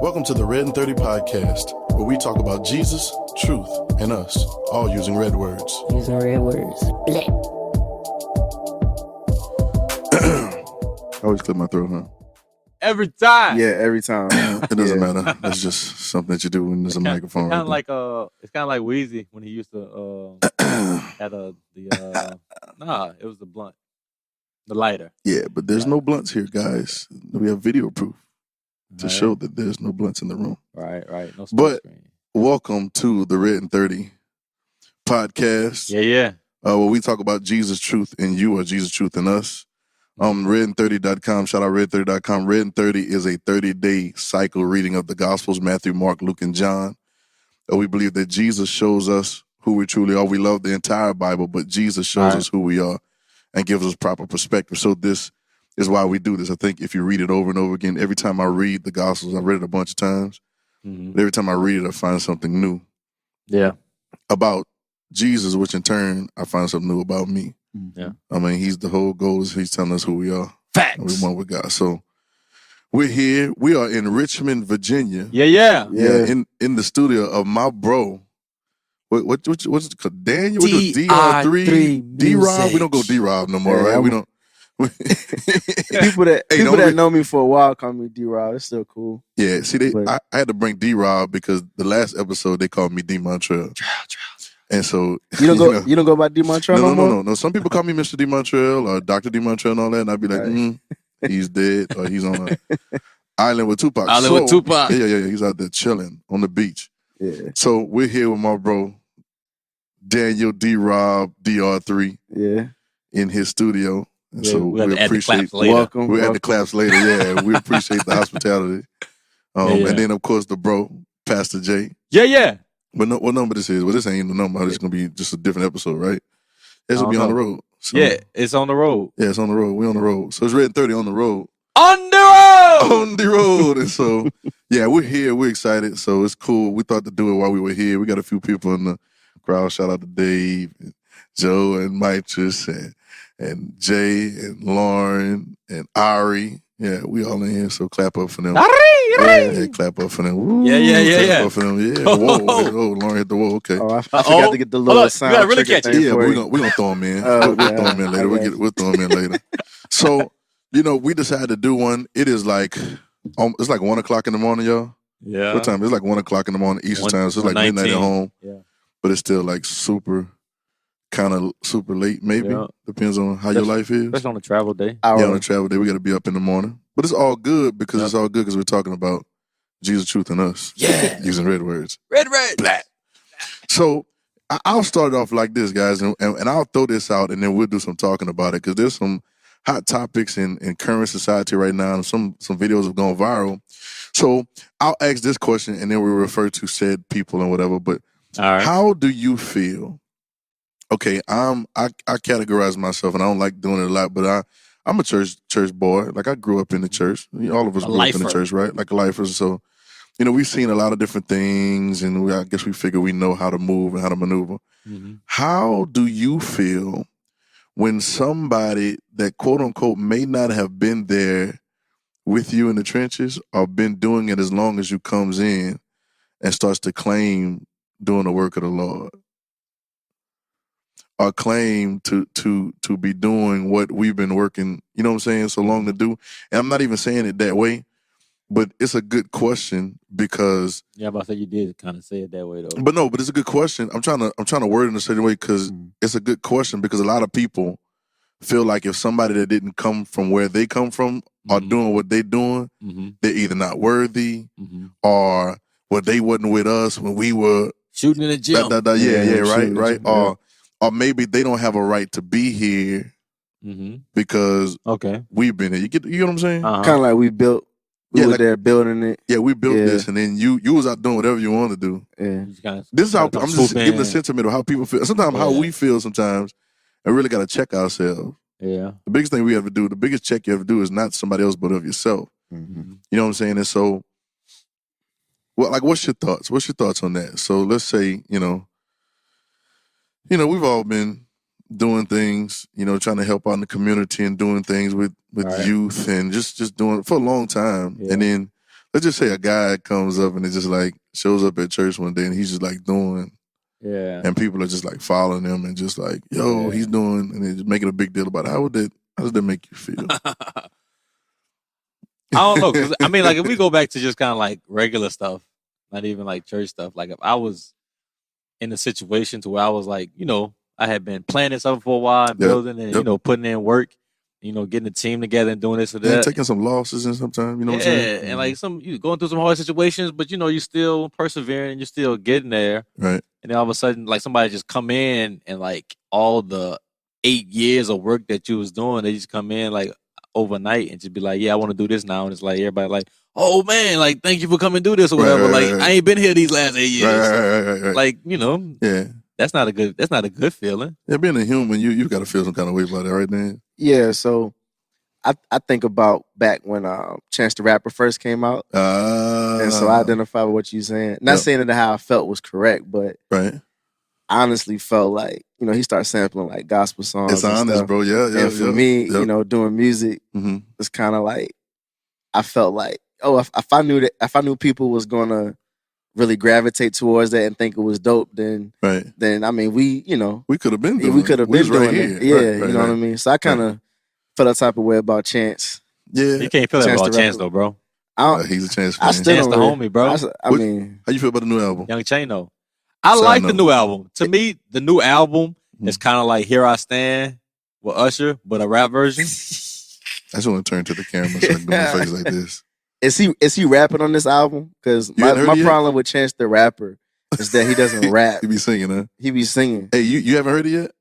Welcome to the RedIn30 Podcast, where we talk about Jesus, truth, and us, all using red words. Using red words. Black. I always clear my throat, huh? Every time. Yeah, every time. It doesn't matter. That's just something that you do when there's a microphone. It's kind of like it's kind of like Wheezy when he used to had it was the blunt, the lighter. Yeah, but there's no blunts here, guys. We have video proof to show that there's no blunts in the room. Right. No But screen. welcome to the RedIn30 Podcast. Yeah. Where we talk about Jesus, truth, and you, or Jesus, truth, and us. RedIn30.com. Shout out RedIn30.com. RedIn30 is a 30-day cycle reading of the Gospels, Matthew, Mark, Luke, and John. We believe that Jesus shows us who we truly are. We love the entire Bible, but Jesus shows us who we are and gives us proper perspective. So this is why we do this. I think if you read it over and over again, every time I read the Gospels, I've read it a bunch of times, but every time I read it, I find something new. Yeah. About Jesus, which in turn, I find something new about me. Yeah. I mean, he's the whole goal is he's telling us who we are. Facts. And we one with God. So we're here. We are in Richmond, Virginia. Yeah. In the studio of my bro. What's it called? Daniel? D.R. D.Rob? We don't go D.Rob no more, right? We don't. People that know me for a while call me D.Rob. It's still cool. Yeah, see, I had to bring D.Rob because the last episode they called me D. Montreal. And so you don't go by D. Montreal no. Some people call me Mr. D. Montreal or Dr. D. Montreal and all that, and I'd be like, he's dead or he's on an island with Tupac. With Tupac. Yeah. He's out there chilling on the beach. Yeah. So we're here with my bro Daniel D.Rob DR3. Yeah. In his studio. And so we appreciate welcome. We're at the claps later. Yeah, we appreciate the hospitality. And then of course the bro Pastor J. Yeah. But what number this is? Well, this ain't the number. It's gonna be just a different episode, right? This will be on the road. So, yeah, it's on the road. Yeah, it's on the road. We're on the road. So it's RedIn30 on the road. On the road! On the road. And so, yeah, we're here. We're excited. So it's cool. We thought to do it while we were here. We got a few people in the crowd. Shout out to Dave, and Joe, and Mitress, and Jay, and Lauren, and Ari. Yeah, we all in here. So clap up for them. Yeah, clap up for them. Woo, yeah. Clap up for them. Yeah. Whoa, Lauren hit the wall. Okay. Oh, I forgot to get the little sound. You gotta really catch it. Yeah, we're gonna throw them in. We'll throw them in later. We'll throw them in later. So, we decided to do one. It is like it's like 1:00 in the morning, y'all. Yeah. What time? It's like 1:00 in the morning Eastern time. So it's like midnight at home. Yeah. But it's still like super late, maybe. Yeah. Depends on how your life is. Especially on a travel day. Yeah, on a travel day, we got to be up in the morning. But it's all good because we're talking about Jesus, truth, and us. Yeah. Using red words. Red. Black. So I'll start off like this, guys, and I'll throw this out, and then we'll do some talking about it because there's some hot topics in current society right now, and some videos have gone viral. So I'll ask this question, and then we'll refer to said people and whatever. But how do you feel? Okay, I categorize myself, and I don't like doing it a lot, but I'm a church boy. Like, I grew up in the church. All of us grew up in the church, right? Like lifers. So, we've seen a lot of different things, and I guess we figure we know how to move and how to maneuver. Mm-hmm. How do you feel when somebody that, quote unquote, may not have been there with you in the trenches or been doing it as long as you comes in and starts to claim doing the work of the Lord? Or claim to be doing what we've been working, you know what I'm saying, so long to do. And I'm not even saying it that way, but it's a good question because I'm about to say you did kind of say it that way though. But it's a good question. I'm trying to word it in a certain way because it's a good question because a lot of people feel like if somebody that didn't come from where they come from are doing what they're doing, they're either not worthy or they wasn't with us when we were shooting in the gym. Right. Or maybe they don't have a right to be here because we've been here. You get what I'm saying? Kind of like we were there building it. Yeah, we built this, and then you was out doing whatever you wanted to do. Yeah. This is how I'm just giving the sentiment of how people feel. Sometimes how we feel sometimes, and really got to check ourselves. Yeah. The biggest thing we have to do, the biggest check you have to do is not somebody else but of yourself. Mm-hmm. You know what I'm saying? And so, what's your thoughts? What's your thoughts on that? So let's say, we've all been doing things, trying to help out in the community and doing things with youth and just doing it for a long time. Yeah. And then let's just say a guy comes up and it just like shows up at church one day and he's just like doing, and people are just like following him and just like, yo, he's doing, and they're just making a big deal about it. How does that make you feel? I don't know, 'cause, I mean, like if we go back to just kind of like regular stuff, not even like church stuff. Like if I was in a situation to where I was like, I had been planning something for a while and building and putting in work, getting a team together and doing this or that, taking some losses and sometimes, what I'm saying? and like you going through some hard situations, but you're still persevering, you're still getting there, right? And then all of a sudden, like somebody just come in and like all the 8 years of work that you was doing, they just come in like overnight and just be like, yeah, I want to do this now. And it's like everybody like, oh man, like thank you for coming to do this or whatever. Right. I ain't been here these last 8 years. Right. Like, yeah. That's not a good feeling. Yeah, being a human, you gotta feel some kind of way about it, right, man? Yeah, so I think about back when Chance the Rapper first came out. And so I identify with what you're saying. Not saying that how I felt was correct, but right. I honestly felt like, he started sampling like gospel songs. It's honest, stuff. bro. Yeah. And for me, doing music, it's kind of like, I felt like, if I knew people was gonna really gravitate towards that and think it was dope, then I mean we could have been doing we could have been doing it. Yeah, right, you know what I mean? So I kind of felt that type of way about Chance. Yeah. You can't feel that about Chance though, bro. He's a Chance fan. I still Chance the homie, bro. I mean, how you feel about the new album? Young Chano. I like the new album. To me, the new album is kind of like Here I Stand with Usher, but a rap version. I just want to turn to the camera so I can do my face like this. Is he rapping on this album? Because my problem with Chance the Rapper is that he doesn't rap. He be singing, huh? He be singing. Hey, you haven't heard it yet?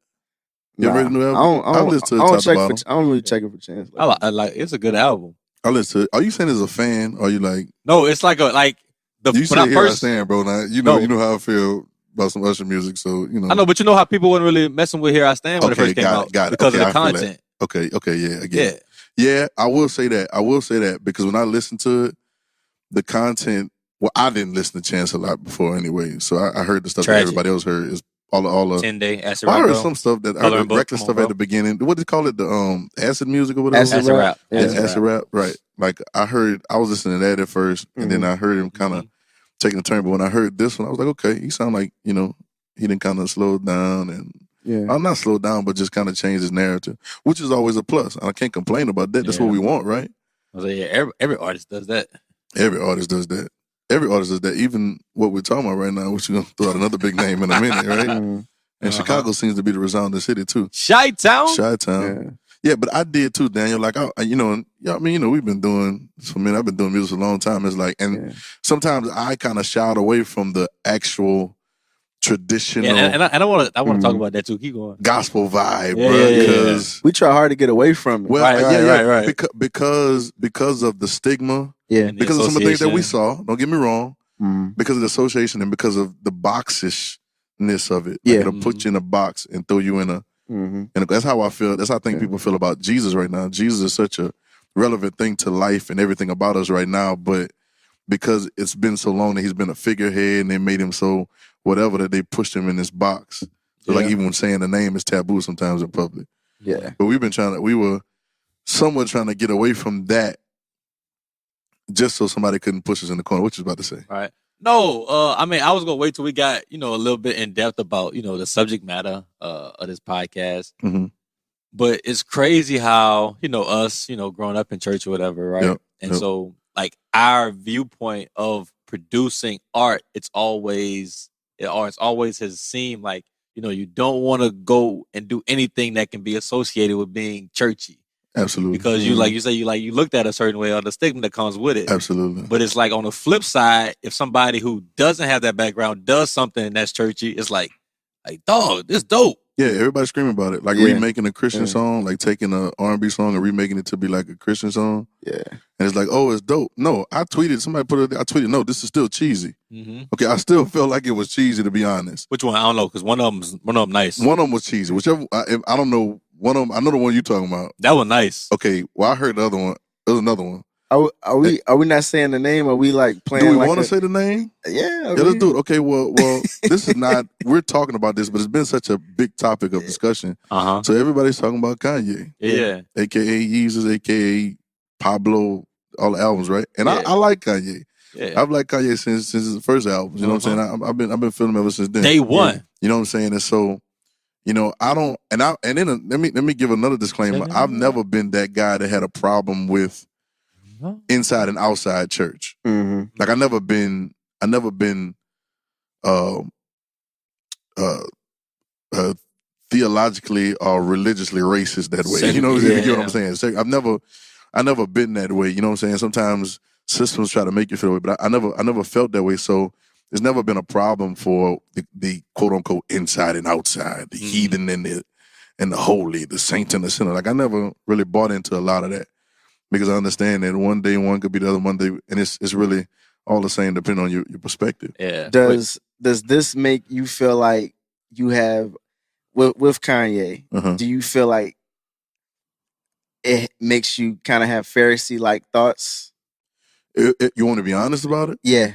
You ever heard the new album? I don't really check it for Chance. I like it's a good album. I listen to it. Are you saying as a fan? Or are you like? No, it's like you say Here I Stand, bro. Now you know how I feel about some Usher music, so I know, but you know how people weren't really messing with Here I Stand when it first came out because of the content. Okay, yeah, again. Yeah, I will say that because when I listened to it, the content. Well, I didn't listen to Chance a lot before anyway, so I heard the stuff that everybody else heard. Is all the 10-day acid rap. I heard though. some stuff that I heard reckless stuff at the beginning. What do you call it? The acid music or whatever. Acid rap. Acid rap. Right. Like I was listening to that at first, and then I heard him kind of taking a turn. But when I heard this one, I was like, okay, he sound like he didn't kind of slow down and. Yeah. I'm not slowed down, but just kind of change his narrative, which is always a plus. I can't complain about that. That's what we want, right? I was like, yeah, every artist does that. Every artist does that. Every artist does that. Even what we're talking about right now, which we're going to throw out another big name in a minute, right? And Chicago seems to be the resounding city, too. Chi-Town? Yeah, but I did, too, Daniel. Like, we've been doing, for me, I've been doing music for a long time. It's like, and sometimes I kind of shied away from the actual traditional, and I want to talk about that too. Keep going. Gospel vibe, bro. Because we try hard to get away from it. Well, right. Because of the stigma, because of some of the things that we saw. Don't get me wrong. Because of the association and because of the boxishness of it, it'll put you in a box and throw you in a. And that's how I feel. That's how I think people feel about Jesus right now. Jesus is such a relevant thing to life and everything about us right now, but because it's been so long that he's been a figurehead and they made him so whatever that they pushed him in this box. So like even when saying the name is taboo sometimes in public. Yeah. But we were somewhat trying to get away from that just so somebody couldn't push us in the corner. What you about to say? All right. No, I mean, I was going to wait till we got, a little bit in depth about, the subject matter of this podcast. But it's crazy how, us, growing up in church or whatever, right? And so like our viewpoint of producing art, it always has seemed like, you don't want to go and do anything that can be associated with being churchy. Absolutely. Because you looked at a certain way or the stigma that comes with it. Absolutely. But it's like on the flip side, if somebody who doesn't have that background does something that's churchy, it's like dog, this dope. Yeah, everybody's screaming about it. Like remaking a Christian song, like taking an R&B song and remaking it to be like a Christian song. Yeah. And it's like, oh, it's dope. No, I tweeted, no, this is still cheesy. Okay, I still felt like it was cheesy, to be honest. Which one? I don't know, because one of them nice. One of them was cheesy. Whichever, I don't know. One of them, I know the one you're talking about. That was nice. Okay, well, I heard the other one. There's another one. Are we not saying the name? Are we like playing? Do we want to say the name? Yeah. Let's do it. Okay, well, this is not. We're talking about this, but it's been such a big topic of discussion. So everybody's talking about Kanye. Yeah. AKA Yeezus, AKA Pablo all the albums, right? And I like Kanye. Yeah. I've liked Kanye since his first album. You know what I'm saying? I've been feeling him ever since then. Day one. Yeah. You know what I'm saying? And so, you know, I don't. And then let me give another disclaimer. I've never been that guy that had a problem with inside and outside church. Mm-hmm. Like I never been theologically or religiously racist that way. You know, you get what I'm saying? So I never been that way. You know what I'm saying? Sometimes systems try to make you feel that way, but I never felt that way. So there's never been a problem for the quote unquote inside and outside, the heathen and the holy, the saint and the sinner. Like I never really bought into a lot of that because I understand that one day one could be the other one day, and it's really all the same depending on your perspective. Yeah. Does this make you feel like you have with Kanye? Do you feel like it makes you kind of have Pharisee-like thoughts? You want to be honest about it? Yeah.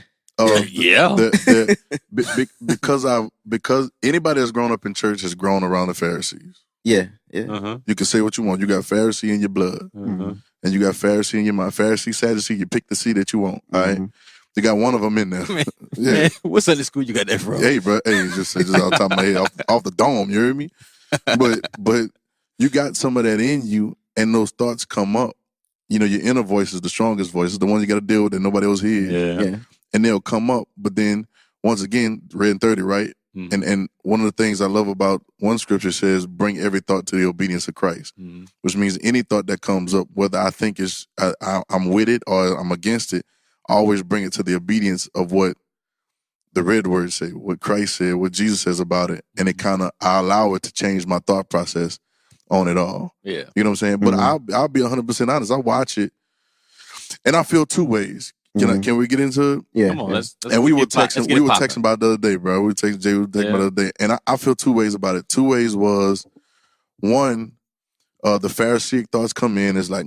Because anybody that's grown up in church has grown around the Pharisees. Yeah. You can say what you want. You got Pharisee in your blood, and you got Pharisee in your mind. Pharisee, Sadducee, you pick the seed that you want. All right, you got one of them in there. Man, what Sunday school you got that from? Hey, bro. Hey, just off the top of my head, off the dome. You hear me? But you got some of that in you, and those thoughts come up. You know, your inner voice is the strongest voice. It's the one you got to deal with that nobody else hears. Yeah. And they'll come up. But then, once again, RedIn30, right? And one of the things I love about one scripture says, bring every thought to the obedience of Christ, which means any thought that comes up, whether I think I'm with it or I'm against it, I always bring it to the obedience of what the red words say, what Christ said, what Jesus says about it. And it I allow it to change my thought process on it all. Yeah. You know what I'm saying? But I'll be 100% honest. I watch it and I feel two ways. Can we get into it? Yeah. Come on, let's and we were texting about it the other day, bro. We texted Jay about the other day. And I feel two ways about it. Two ways was, one, the Pharisaic thoughts come in. It's like,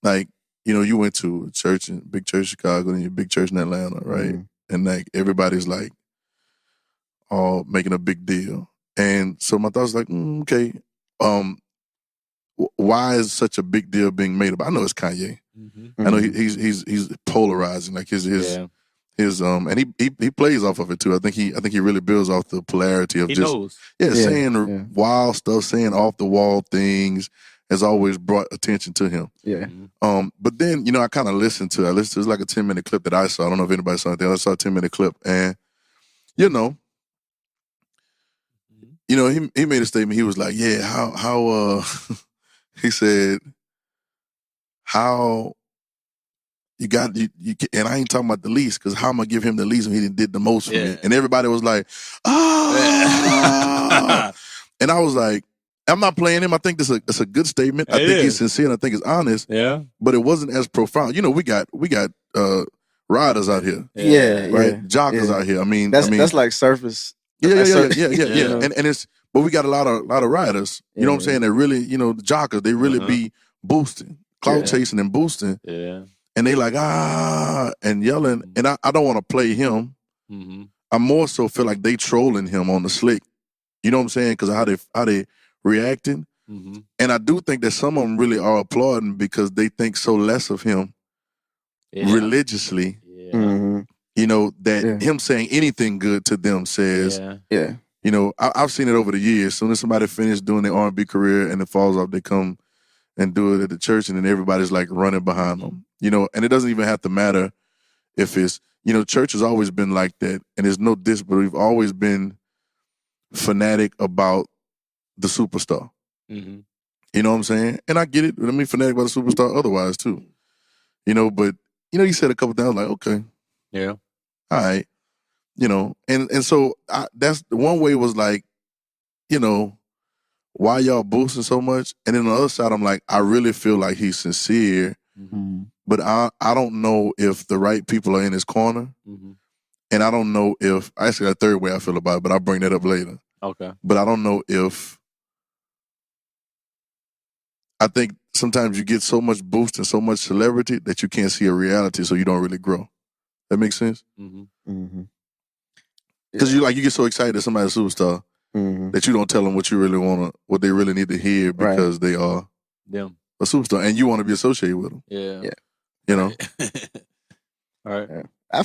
like, you know, you went to a church, big church in Chicago, and your big church in Atlanta, right? And like everybody's like all making a big deal. And so my thoughts like, okay, why is such a big deal being made about? I know it's Kanye. I know he's polarizing, like his and he plays off of it too. I think he really builds off the polarity of saying wild stuff, saying off the wall things has always brought attention to him. Yeah. But then, you know, I kind of listened to it. It's like a 10-minute clip that I saw. I don't know if anybody saw it. I saw a 10-minute clip, and you know, he made a statement. He was like, yeah, how he said, how you got you and I ain't talking about the least, because how am I give him the least when he did the most for me? And everybody was like, and I was like, I'm not playing him. I think it's a good statement. I think he's sincere and I think it's honest. Yeah. But it wasn't as profound. You know, we got riders out here. Yeah. Right? Jockers out here. I mean that's like surface. Yeah. And it's, but we got a lot of riders. You know what I'm saying? That really, you know, the jockers, they really be boosting, clout chasing and boosting. Yeah. And they like, and yelling. And I don't want to play him. I more so feel like they trolling him on the slick. You know what I'm saying? Because of how they reacting. And I do think that some of them really are applauding because they think so less of him religiously. You know, that him saying anything good to them says, you know, I've seen it over the years. As soon as somebody finished doing their R&B career and it falls off, they come and do it at the church, and then everybody's like running behind them. You know, and it doesn't even have to matter if it's, you know, church has always been like that, and there's no diss, but we've always been fanatic about the superstar. You know what I'm saying? And I get it. I mean, fanatic about the superstar otherwise too. You know, but, you know, you said a couple times like, okay. Yeah. All right. You know, and so that's one way was like, you know, why y'all boosting so much? And then on the other side, I'm like, I really feel like he's sincere, but I don't know if the right people are in his corner. And I don't know if, I actually got a third way I feel about it, but I'll bring that up later. Okay. But I don't know if, I think sometimes you get so much boost and so much celebrity that you can't see a reality, so you don't really grow. That makes sense? Because you get so excited that somebody's a superstar that you don't tell them what you really what they really need to hear because they are them. a superstar, and you want to be associated with them. Yeah. You know. All right. Yeah. I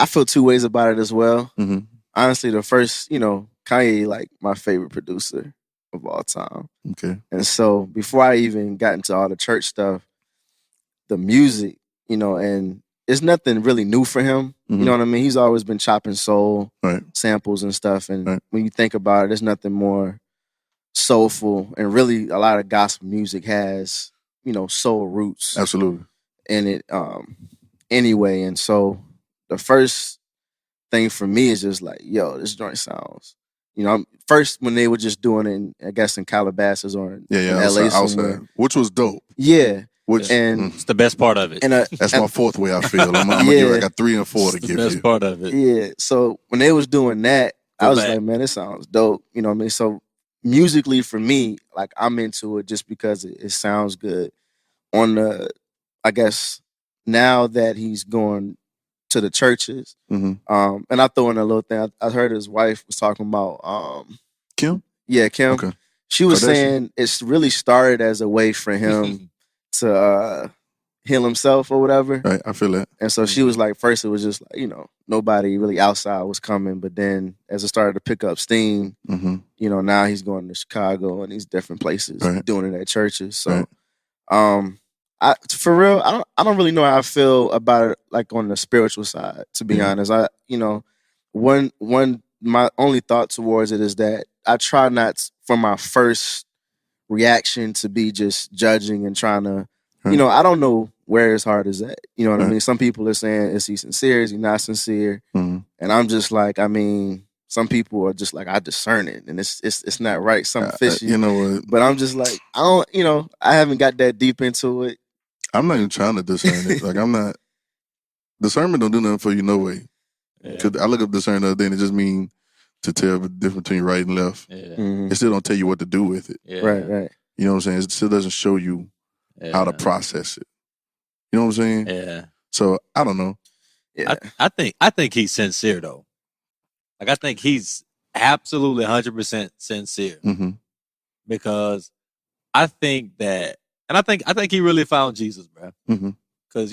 feel two ways about it as well. Mm-hmm. Honestly, the first, Kanye, like my favorite producer of all time. Okay. And so before I even got into all the church stuff, the music, and it's nothing really new for him. Mm-hmm. You know what I mean? He's always been chopping soul right. samples and stuff. And right. when you think about it, there's nothing more soulful. And really, a lot of gospel music has, soul roots. Absolutely. In it anyway. And so the first thing for me is just like, yo, this joint sounds, first when they were just doing it, I guess in Calabasas or in LA somewhere. Outside, which was dope. Yeah. And it's the best part of it. That's my fourth way I feel. I got 3 and 4 to give you. The best part of it. Yeah. So when they was doing that, I was like, man, this sounds dope. You know what I mean? So musically for me, like I'm into it just because it sounds good. On the, I guess now that he's going to the churches, mm-hmm. And I throw in a little thing. I heard his wife was talking about Kim. Yeah, Kim. Okay. She was saying it's really started as a way for him to heal himself or whatever. Right, I feel that. And so she was like, first it was just like, nobody really outside was coming, but then as it started to pick up steam, mm-hmm. Now he's going to Chicago and these different places doing it at churches. So, for real, I don't really know how I feel about it, like on the spiritual side. To be honest, my only thought towards it is that I try not for my first reaction to be just judging and trying to, I don't know where his heart is at. You know what I mean? Some people are saying, is he sincere? Is he not sincere? Mm-hmm. And I'm just like, some people are just like, I discern it, and it's not right. Something fishy. You know what? But I'm just like, I haven't got that deep into it. I'm not even trying to discern it. Like I'm not. Discernment don't do nothing for you, no way. Cause I look up discern the other day, and it just means to tell the difference between right and left. Yeah. Mm-hmm. It still don't tell you what to do with it. Yeah. Right. You know what I'm saying? It still doesn't show you how to process it. You know what I'm saying? Yeah. So I don't know. Yeah. I think he's sincere though. Like I think he's absolutely 100% sincere. Mm-hmm. Because I think that, and I think he really found Jesus, bro. Mm-hmm. Because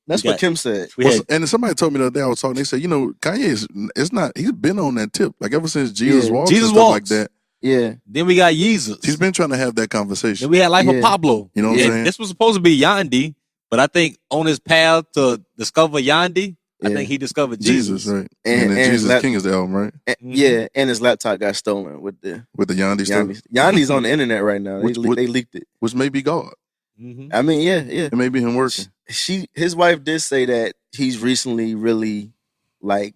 that's what Kim said. And somebody told me the other day I was talking. They said, Kanye he's been on that tip like ever since Jesus walks and stuff like that. Yeah. Then we got Jesus. He's been trying to have that conversation. Then we had Life of Pablo. You know what I'm saying? This was supposed to be Yandi, but I think on his path to discover Yandi, I think he discovered Jesus. Right? And then Jesus King is the album, right? And, and his laptop got stolen with the Yandi stuff. Yandi's on the internet right now. They leaked it, which may be God. Mm-hmm. I mean, yeah. It may be him working. His wife did say that he's recently really, like,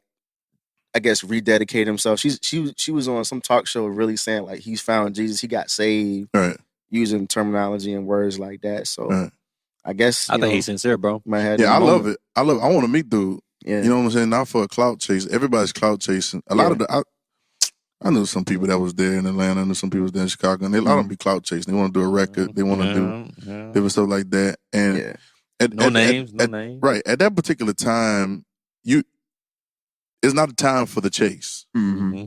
I guess, rededicated himself. She was on some talk show really saying like he's found Jesus. He got saved, right? Using terminology and words like that. So I guess I think he's sincere, bro. I love it. I want to meet dude. Yeah. You know what I'm saying? Not for a clout chase. Everybody's clout chasing. A lot of I knew some people that was there in Atlanta. I knew some people was there in Chicago. And a lot of them be clout chasing. They want to do a record. They want to do different stuff like that. And no names. Right. At that particular time, it's not a time for the chase. Mm-hmm.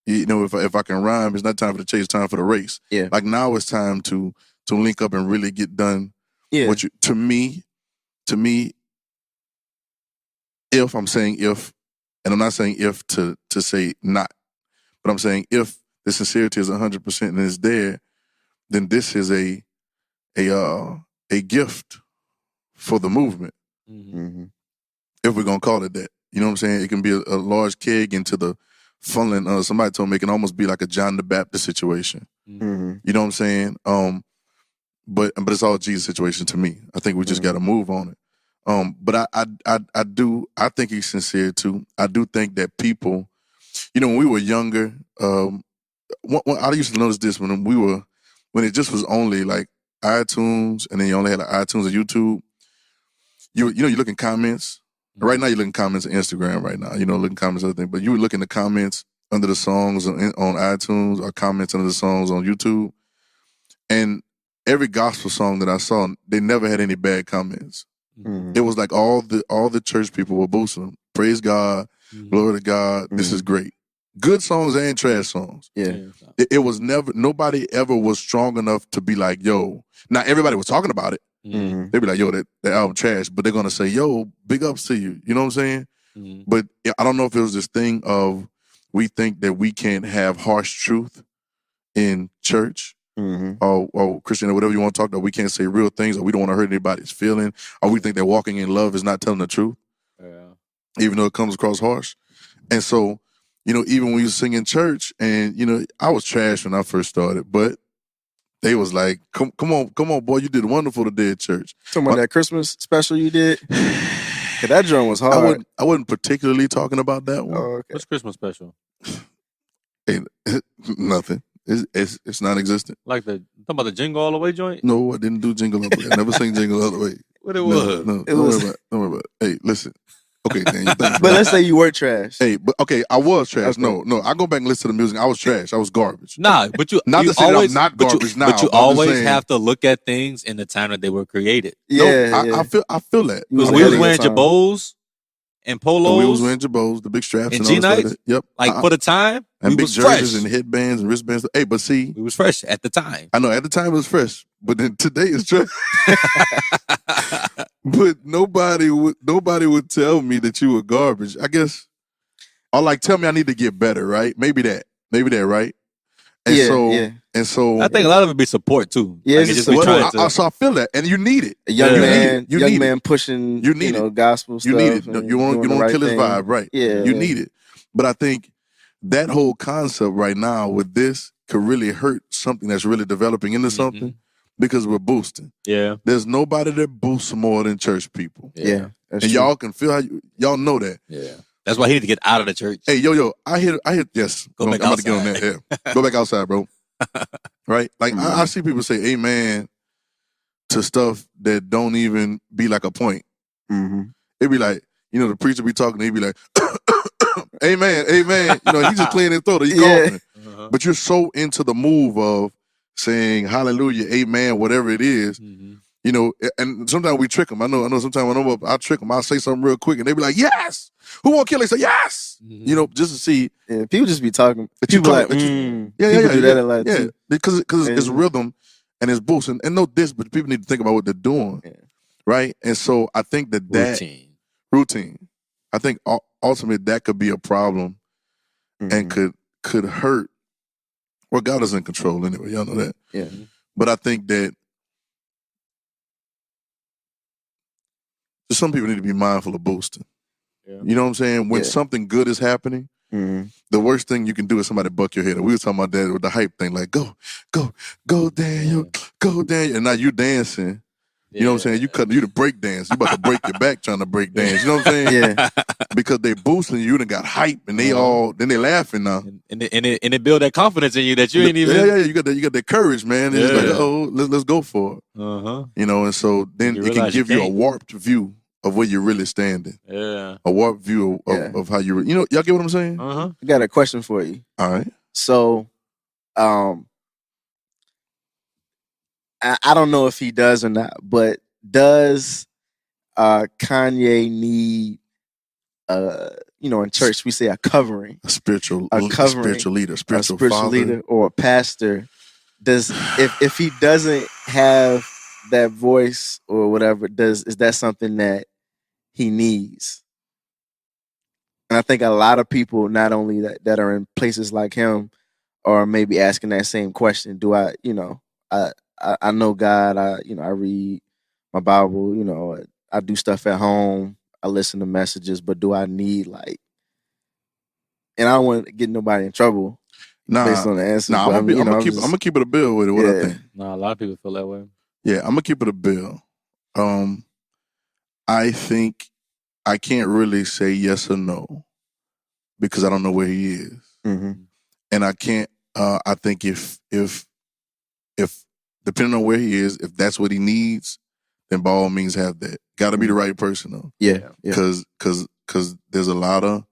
If I can rhyme, it's not time for the chase, it's time for the race. Yeah. Like now it's time to link up and really get done. Yeah. To me, if I'm saying if, and I'm not saying if to say not, but I'm saying if the sincerity is 100% and it's there, then this is a gift for the movement. Mm-hmm. If we're gonna call it that. You know what I'm saying? It can be a large keg into the funneling. Somebody told me it can almost be like a John the Baptist situation. Mm-hmm. You know what I'm saying? But it's all a Jesus situation to me. I think we just got to move on it. But I think he's sincere too. I do think that people, when we were younger, I used to notice this when it just was only like iTunes, and then you only had like iTunes and YouTube. You look in comments. Right now, you're looking comments on Instagram right now. Looking comments and other things. But you would look in the comments under the songs on iTunes or comments under the songs on YouTube. And every gospel song that I saw, they never had any bad comments. Mm-hmm. It was like all the church people were boosting them. Praise God, glory to God, this is great. Good songs and trash songs. Yeah. It was never, nobody ever was strong enough to be like, yo. Now, everybody was talking about it. Mm-hmm. They be like, yo, that album trash, but they're gonna say, yo, big ups to you. You know what I'm saying? Mm-hmm. But I don't know if it was this thing of we think that we can't have harsh truth in church. Or Christian, or whatever you want to talk about, we can't say real things, or we don't want to hurt anybody's feeling, or we think that walking in love is not telling the truth, even though it comes across harsh. And so, even when you sing in church, and I was trash when I first started, but they was like, come on, boy, you did wonderful today at church. Talking about that Christmas special you did? Cause that drum was hard. I wasn't particularly talking about that one. Oh, okay. What's Christmas special? Hey, nothing. It's non-existent. Like talking about the Jingle All the Way joint? No, I didn't do Jingle All the Way. I never sang Jingle All the Way. What it was? No, don't worry about it. Hey, listen. Okay, Dan, but let's say you were trash. Hey, but okay, I was trash. Okay. No, I go back and listen to the music. I was trash. I was garbage. Nah, but you not you to say always, that I'm not garbage now. But you always have to look at things in the time that they were created. Yeah, I feel that. We was wearing jabos and polos. We was wearing jabos, the big straps and G-Nights. Yep. Like for the time, and we big was jerseys fresh. and headbands and wristbands. Hey, but see, we was fresh at the time. I know at the time it was fresh, but then today it's trash. But nobody would tell me that you were garbage. I guess, or like tell me I need to get better, right? Maybe that, right? And so I think a lot of it be support too. Yeah, like it's just so I feel that, and you need it. A young man pushing, gospel stuff. You need it. You don't kill his vibe, right? Yeah, you need it. But I think that whole concept right now with this could really hurt something that's really developing into something because we're boosting. Yeah, there's nobody that boosts more than church people. Yeah, and true. Y'all can feel how y'all know that. Yeah. That's why he need to get out of the church. Hey, yo, I hear. Yes, I'm about to get on that. Yeah, go back outside, bro. Right? Like I see people say "amen" to stuff that don't even be like a point. It be like the preacher be talking, he be like, "Amen, amen." He's just clearing his throat. He coughing. But you're so into the move of saying "hallelujah," "amen," whatever it is. And sometimes we trick them. I know. Sometimes when I trick them, I'll say something real quick, and they be like, "Yes." Who won't kill? They say, "Yes." Just to see. Yeah, people just be talking. People like, people do that a lot too. Because it's rhythm and it's boost. And no diss, but people need to think about what they're doing, right? And so I think that routine. I think ultimately that could be a problem, and could hurt. Well, God is in control anyway. Y'all know that. Yeah. But I think that some people need to be mindful of boosting. Yeah. You know what I'm saying? When something good is happening, the worst thing you can do is somebody buck your head. We were talking about that with the hype thing, like go, Daniel, go, Daniel. And now you dancing. You know what I'm saying? You the break dance. You about to break your back trying to break dance. You know what I'm saying? Yeah. Because they boosting you and got hype and they then they laughing now. And it build that confidence in you that you ain't even. Yeah. You got that courage, man. It's like, let's go for it. And so then it can give you a warped view of where you're really standing. Yeah. A warped view of how you y'all get what I'm saying? I got a question for you. All right. So, I don't know if he does or not, but does Kanye need in church we say a covering, a spiritual leader, spiritual leader or a pastor? Does if he doesn't have that voice or whatever, is that something that he needs? And I think a lot of people, not only that are in places like him, are maybe asking that same question. Do I know God, I read my Bible, I do stuff at home, I listen to messages, but do I need and I don't want to get nobody in trouble based on the answer. Nah, I'm gonna keep it a bill with it, what I think. Nah, a lot of people feel that way. Yeah, I'm gonna keep it a bill. I think I can't really say yes or no because I don't know where he is. And I can't, I think if depending on where he is, if that's what he needs, then by all means have that. Got to be the right person though. Yeah. Because there's a lot of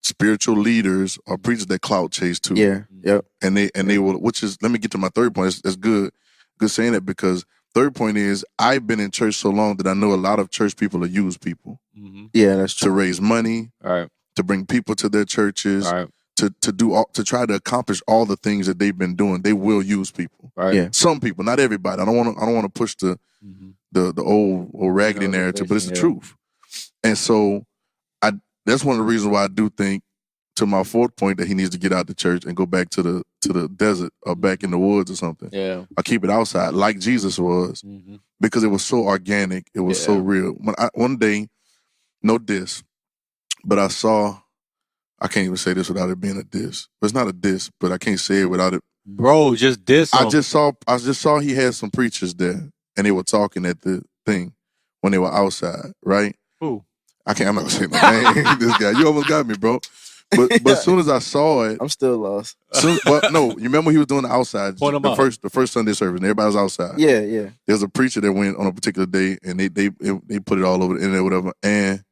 spiritual leaders or preachers that clout chase too. Yeah. Yep. And they will. Which is, let me get to my third point. It's good saying that, because third point is I've been in church so long that I know a lot of church people use people. Yeah, that's true. To raise money. All right. To bring people to their churches. All right. to try to accomplish all the things that they've been doing, they will use people. Right. Yeah. Some people, not everybody. I don't want to push the old raggedy narrative, but it's the truth. And so that's one of the reasons why I do think, to my fourth point, that he needs to get out the church and go back to the desert or back in the woods or something. Yeah. Or keep it outside like Jesus was, because it was so organic. It was so real. One day, no diss, but I can't even say this without it being a diss. But it's not a diss, but I can't say it without it. Bro, just diss him. I just saw he had some preachers there, and they were talking at the thing when they were outside, right? Who? I'm not gonna say the name. This guy, you almost got me, bro. But as soon as I saw it, I'm still lost. No, you remember he was doing the outside, the first Sunday service, and everybody was outside. Yeah. There's a preacher that went on a particular day, and they put it all over the internet, whatever. And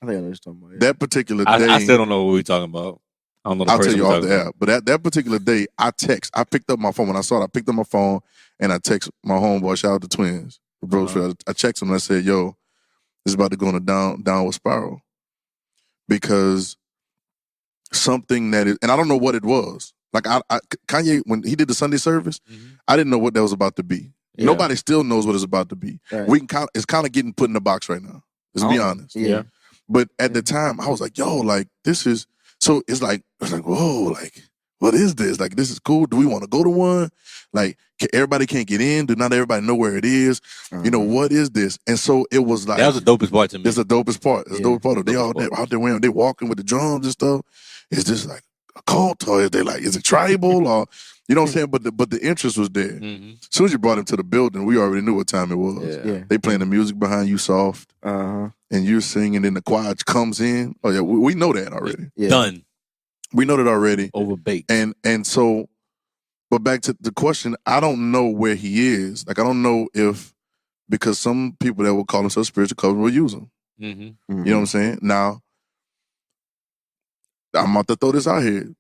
I think I know what you're talking about. Yeah. That particular day, I still don't know what we're talking about. I don't know. I'll tell you off the app. But that particular day, I picked up my phone when I saw it. I picked up my phone and I text my homeboy. Shout out to Twins, bro. I checked him and I said, "Yo, this is about to go in a downward spiral," because something that is, and I don't know what it was. Like Kanye, when he did the Sunday service, I didn't know what that was about to be. Yeah. Nobody still knows what it's about to be. Right. It's kind of getting put in the box right now. Let's be honest. Yeah. But at the time, I was like, "Yo, like this is." So it's like, whoa, like what is this? Like this is cool. Do we want to go to one? Like everybody can't get in. Do not everybody know where it is? You know, what is this? And so it was like, that was the dopest part to me. It's the dopest part. It's the dopest part. They all out there wearing, they walking with the drums and stuff. Is this like a cult, or is it tribal, or you know what I'm saying? But the interest was there. As soon as you brought him to the building, we already knew what time it was. Yeah. They playing the music behind you soft, and you're singing, and the choir comes in. Oh yeah, we know that already. Yeah. Done. We know that already. Overbaked. And so, but back to the question, I don't know where he is. Like I don't know if, because some people that will call themselves spiritual cover will use him. You know what I'm saying? Now, I'm about to throw this out here.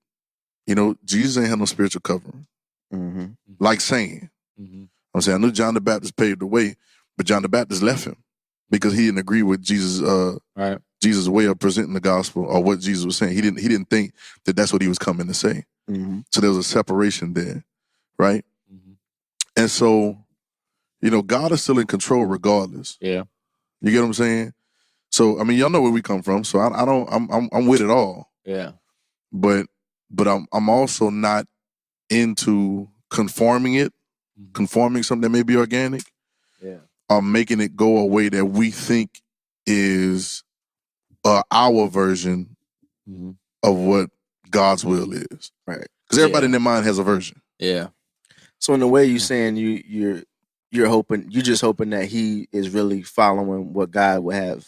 You know, Jesus ain't had no spiritual covering. Like saying. I'm saying, I knew John the Baptist paved the way, but John the Baptist left him because he didn't agree with Jesus' Jesus' way of presenting the gospel or what Jesus was saying. He didn't think that that's what he was coming to say. So there was a separation there, right? And so, you know, God is still in control regardless. Yeah. You get what I'm saying? So, I mean, y'all know where we come from. So I'm with it all. Yeah. But I'm also not into conforming something that may be organic. Yeah. Or making it go a way that we think is our version of what God's will is. Right. Because everybody in their mind has a version. Yeah. So in a way, you're saying you're hoping, you're just hoping that he is really following what God would have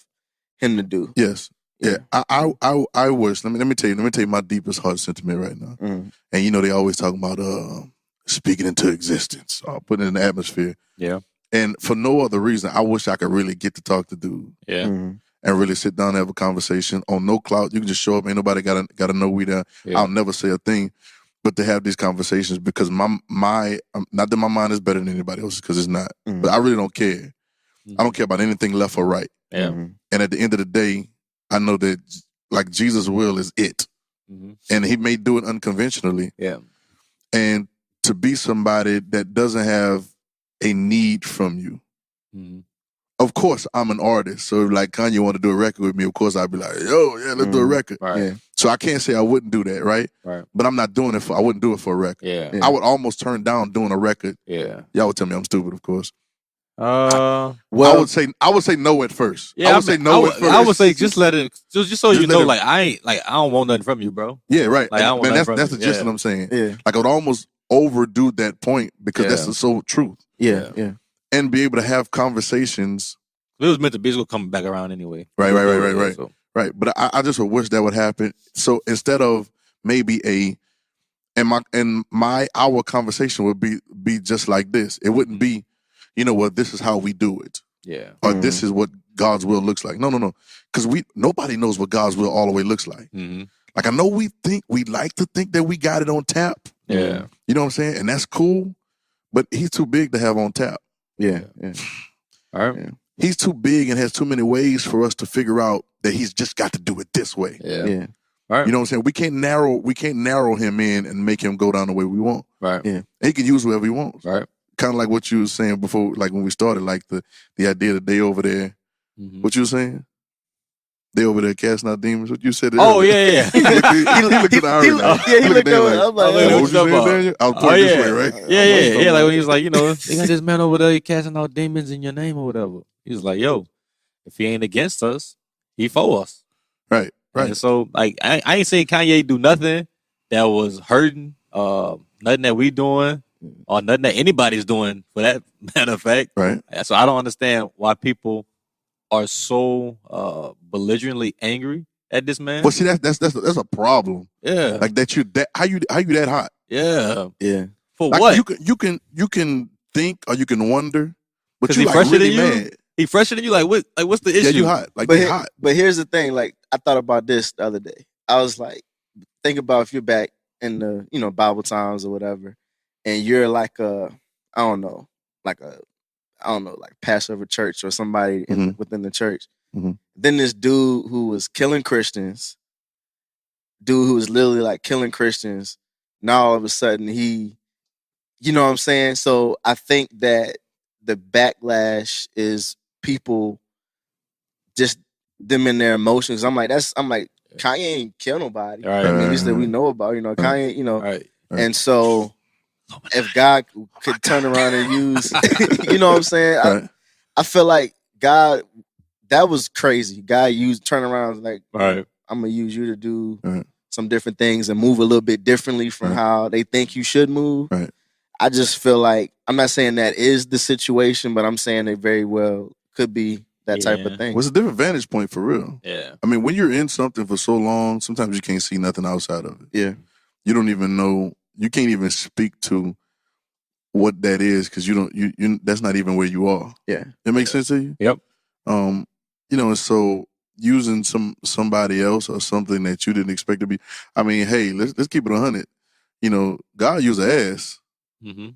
him to do. Yes. Yeah. I wish. Let me tell you my deepest heart sentiment right now. And you know they always talk about speaking into existence or putting it in the atmosphere. Yeah. And for no other reason, I wish I could really get to talk to dude. Yeah. And really sit down and have a conversation on no clout. You can just show up. Ain't nobody gotta know we there. Yeah. I'll never say a thing. But to have these conversations, because my not that my mind is better than anybody else's, because it's not. But I really don't care. I don't care about anything left or right. Yeah. And at the end of the day, I know that like Jesus' will is it. And he may do it unconventionally. Yeah. And to be somebody that doesn't have a need from you. Of course, I'm an artist. So like Kanye want to do a record with me, of course I'd be like, yo, yeah, let's do a record. Right. Yeah. So I can't say I wouldn't do that, right? Right. But I'm not doing it I wouldn't do it for a record. Yeah. I would almost turn down doing a record. Yeah. Y'all would tell me I'm stupid, of course. Well, I would say no at first. Yeah, I would say no at first. I would say just let it, just so you know, let it, like I don't want nothing from you, bro. Yeah, right. Like, I don't want man, nothing that's from the you. gist of what I'm saying. Yeah. Like I would almost overdo that point because that's the sole truth. Yeah. And be able to have conversations. If it was meant to be, it's gonna come back around anyway. Right. So. Right. But I just would wish that would happen. So instead of maybe our conversation would be just like this. It wouldn't be, you know what, this is how we do it. Yeah. Or this is what God's will looks like. No. Because nobody knows what God's will all the way looks like. Like I know we like to think that we got it on tap. Yeah. You know what I'm saying? And that's cool. But he's too big to have on tap. Yeah. All right. Yeah. He's too big and has too many ways for us to figure out that he's just got to do it this way. Yeah. Right. You know what I'm saying? We can't narrow him in and make him go down the way we want. Right. Yeah. He can use whoever he wants. Right. Kind of like what you were saying before, like when we started, like the idea that they over there. Mm-hmm. What you were saying? They over there casting out demons. What you said? Oh yeah. He looked at the Irish. He looked over. I'm like, what you saying, Daniel? I was pointing this way, right? Yeah. Like when he was like, they got this man over there casting out demons in your name or whatever. He was like, yo, if he ain't against us, he for us. Right. And so, like, I ain't saying Kanye do nothing that was hurting, nothing that we doing, or nothing that anybody's doing, for that matter of fact. Right. So I don't understand why people are so belligerently angry at this man. Well, see, that's a problem. Yeah. Like how you that hot? Yeah. Yeah. For like what? You can think or you can wonder, but he you like fresher really than you? mad. He fresher than you? Like what? Like what's the issue? Yeah, you hot. Like they hot. But here's the thing. Like I thought about this the other day. I was like, think about if you're back in the Bible times or whatever, and you're like like pastor of a church or somebody within the church. Mm-hmm. Then this dude who was killing Christians, dude who was literally like killing Christians. Now all of a sudden he, you know what I'm saying? So I think that the backlash is people just them in their emotions. I'm like Kanye ain't kill nobody. Right. I mean, at least that we know about, Kanye, Right. And so if God could turn around and use, you know what I'm saying? Right. I feel like God, that was crazy. God turn around like, right. I'm gonna use you to do some different things and move a little bit differently from how they think you should move. Right. I just feel like, I'm not saying that is the situation, but I'm saying it very well could be that type of thing. Well, it's a different vantage point for real. Yeah. I mean, when you're in something for so long, sometimes you can't see nothing outside of it. Yeah. You don't even know. You can't even speak to what that is because you that's not even where you are. Yeah. It makes sense to you? Yep. And so using somebody else or something that you didn't expect to be. I mean, hey, let's keep it 100. God used an ass. Mm-hmm.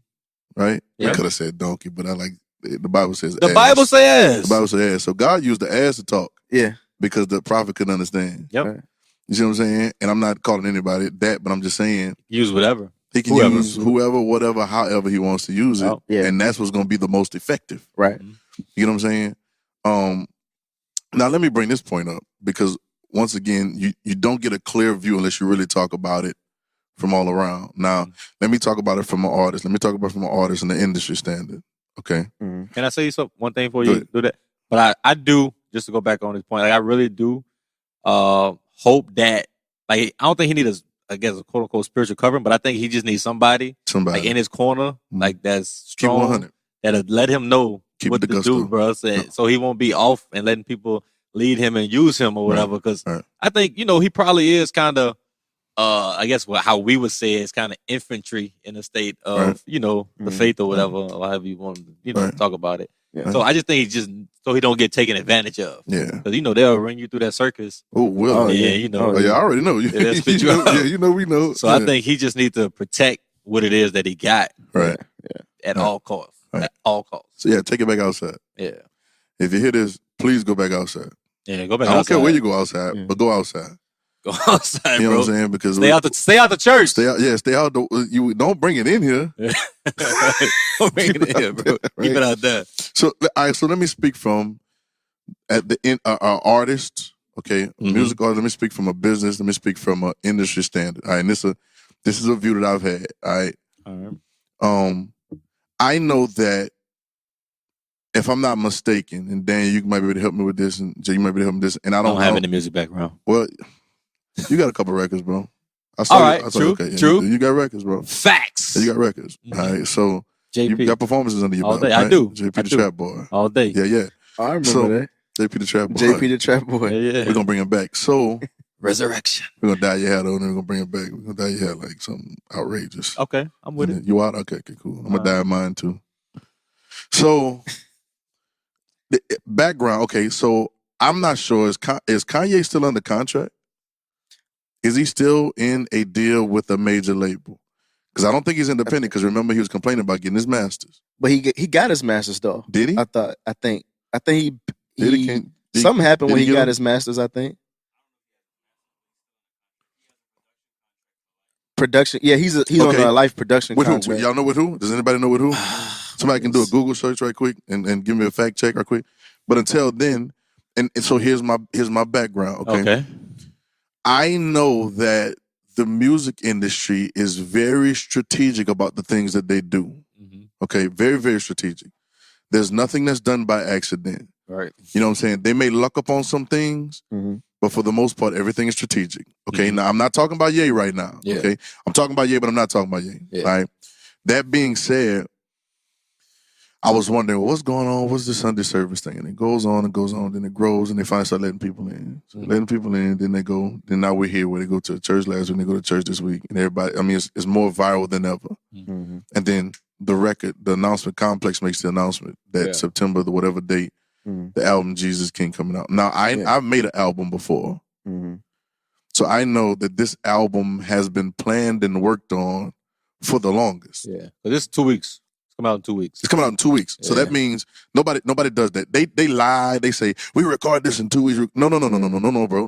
Right? Yep. I could have said donkey, but I like the Bible says the ass. Bible says. The Bible says ass. So God used the ass to talk. Yeah. Because the prophet couldn't understand. Yep. Right. You see what I'm saying? And I'm not calling anybody that, but I'm just saying use whatever. He can use whoever, whatever, however he wants to use it. Oh, yeah. And that's what's going to be the most effective. Right. You know what I'm saying? Now, let me bring this point up because, once again, you don't get a clear view unless you really talk about it from all around. Now, let me talk about it from an artist. Let me talk about it from an artist and the industry standard. Okay? Mm-hmm. Can I say one thing before you do that? But I do, just to go back on this point, like I really do hope that, like, I don't think he needs a quote unquote spiritual covering, but I think he just needs somebody like in his corner, like that's strong, that'll let him know what to do, bro. So he won't be off and letting people lead him and use him or whatever. Because I think he probably is kind of, I guess how we would say it's kind of infantry in the state of the faith or whatever, or however you want to talk about it. Yeah. So I just think so he don't get taken advantage of. Yeah. Because they'll run you through that circus. Oh, well. Yeah, I already know. They'll spit you out. Yeah, we know. So I think he just needs to protect what it is that he got. Right. At all costs. Right. At all costs. So take it back outside. Yeah. If you hear this, please go back outside. Yeah, go back outside. I don't care where you go outside, but go outside. Go outside, you know bro. what I'm saying? Because stay out the church. Stay out. You don't bring it in here. Don't bring it in here, bro. Keep it out there. So, all right. So let me speak from at the end, our artists. Okay, music artist. Let me speak from a business. Let me speak from an industry standard. All right, and this is a view that I've had. All right. I know that if I'm not mistaken, and Dan, you might be able to help me with this, and Jay, you might be able to help me with this, and I don't have any music background. Well, you got a couple records, bro. All right, true. You got records, bro. Facts. You got records. All right, so JP. you got performances under your all belt. day. Right? I do. JP the Trap Boy. All day. Yeah. I remember that. JP the Trap Boy. JP the Trap Boy. Yeah. We're gonna bring him back. So resurrection. We're gonna dye your hair though, and then we're gonna bring it back. We're gonna dye your hair like something outrageous. Okay, I'm with it. You out? Okay, cool. I'm gonna dye mine too. So the background. Okay, so I'm not sure. Is Kanye still under contract? Is he still in a deal with a major label? Because I don't think he's independent. Because remember, he was complaining about getting his masters. But he got his masters though. Did he? I think he something happened when he got his masters. I think. production. Yeah, he's on a life production with contract. who? Y'all know with who? Does anybody know with who? Somebody can do a Google search right quick and give me a fact check right quick. But until then, and so here's my background. Okay. I know that the music industry is very strategic about the things that they do. Mm-hmm. Okay, very, very strategic. There's nothing that's done by accident. Right. You know what I'm saying? They may luck up on some things, but for the most part, everything is strategic. Okay, now I'm not talking about Ye right now. Yeah. Okay, I'm talking about Ye, but I'm not talking about Ye. Yeah. All right. That being said, I was wondering what's going on. What's the Sunday service thing? And it goes on and goes on, then it grows, and they finally start letting people in. So letting people in, then they go. Then now we're here where they go to church last week, and they go to church this week, and everybody. I mean, it's more viral than ever. Mm-hmm. And then the announcement, Complex makes the announcement that September, the whatever date, the album Jesus King coming out. Now I've made an album before, so I know that this album has been planned and worked on for the longest. Yeah, but this is 2 weeks. Come out in 2 weeks. It's coming out in 2 weeks. So that means nobody does that. They lie. They say we record this in 2 weeks. No, bro.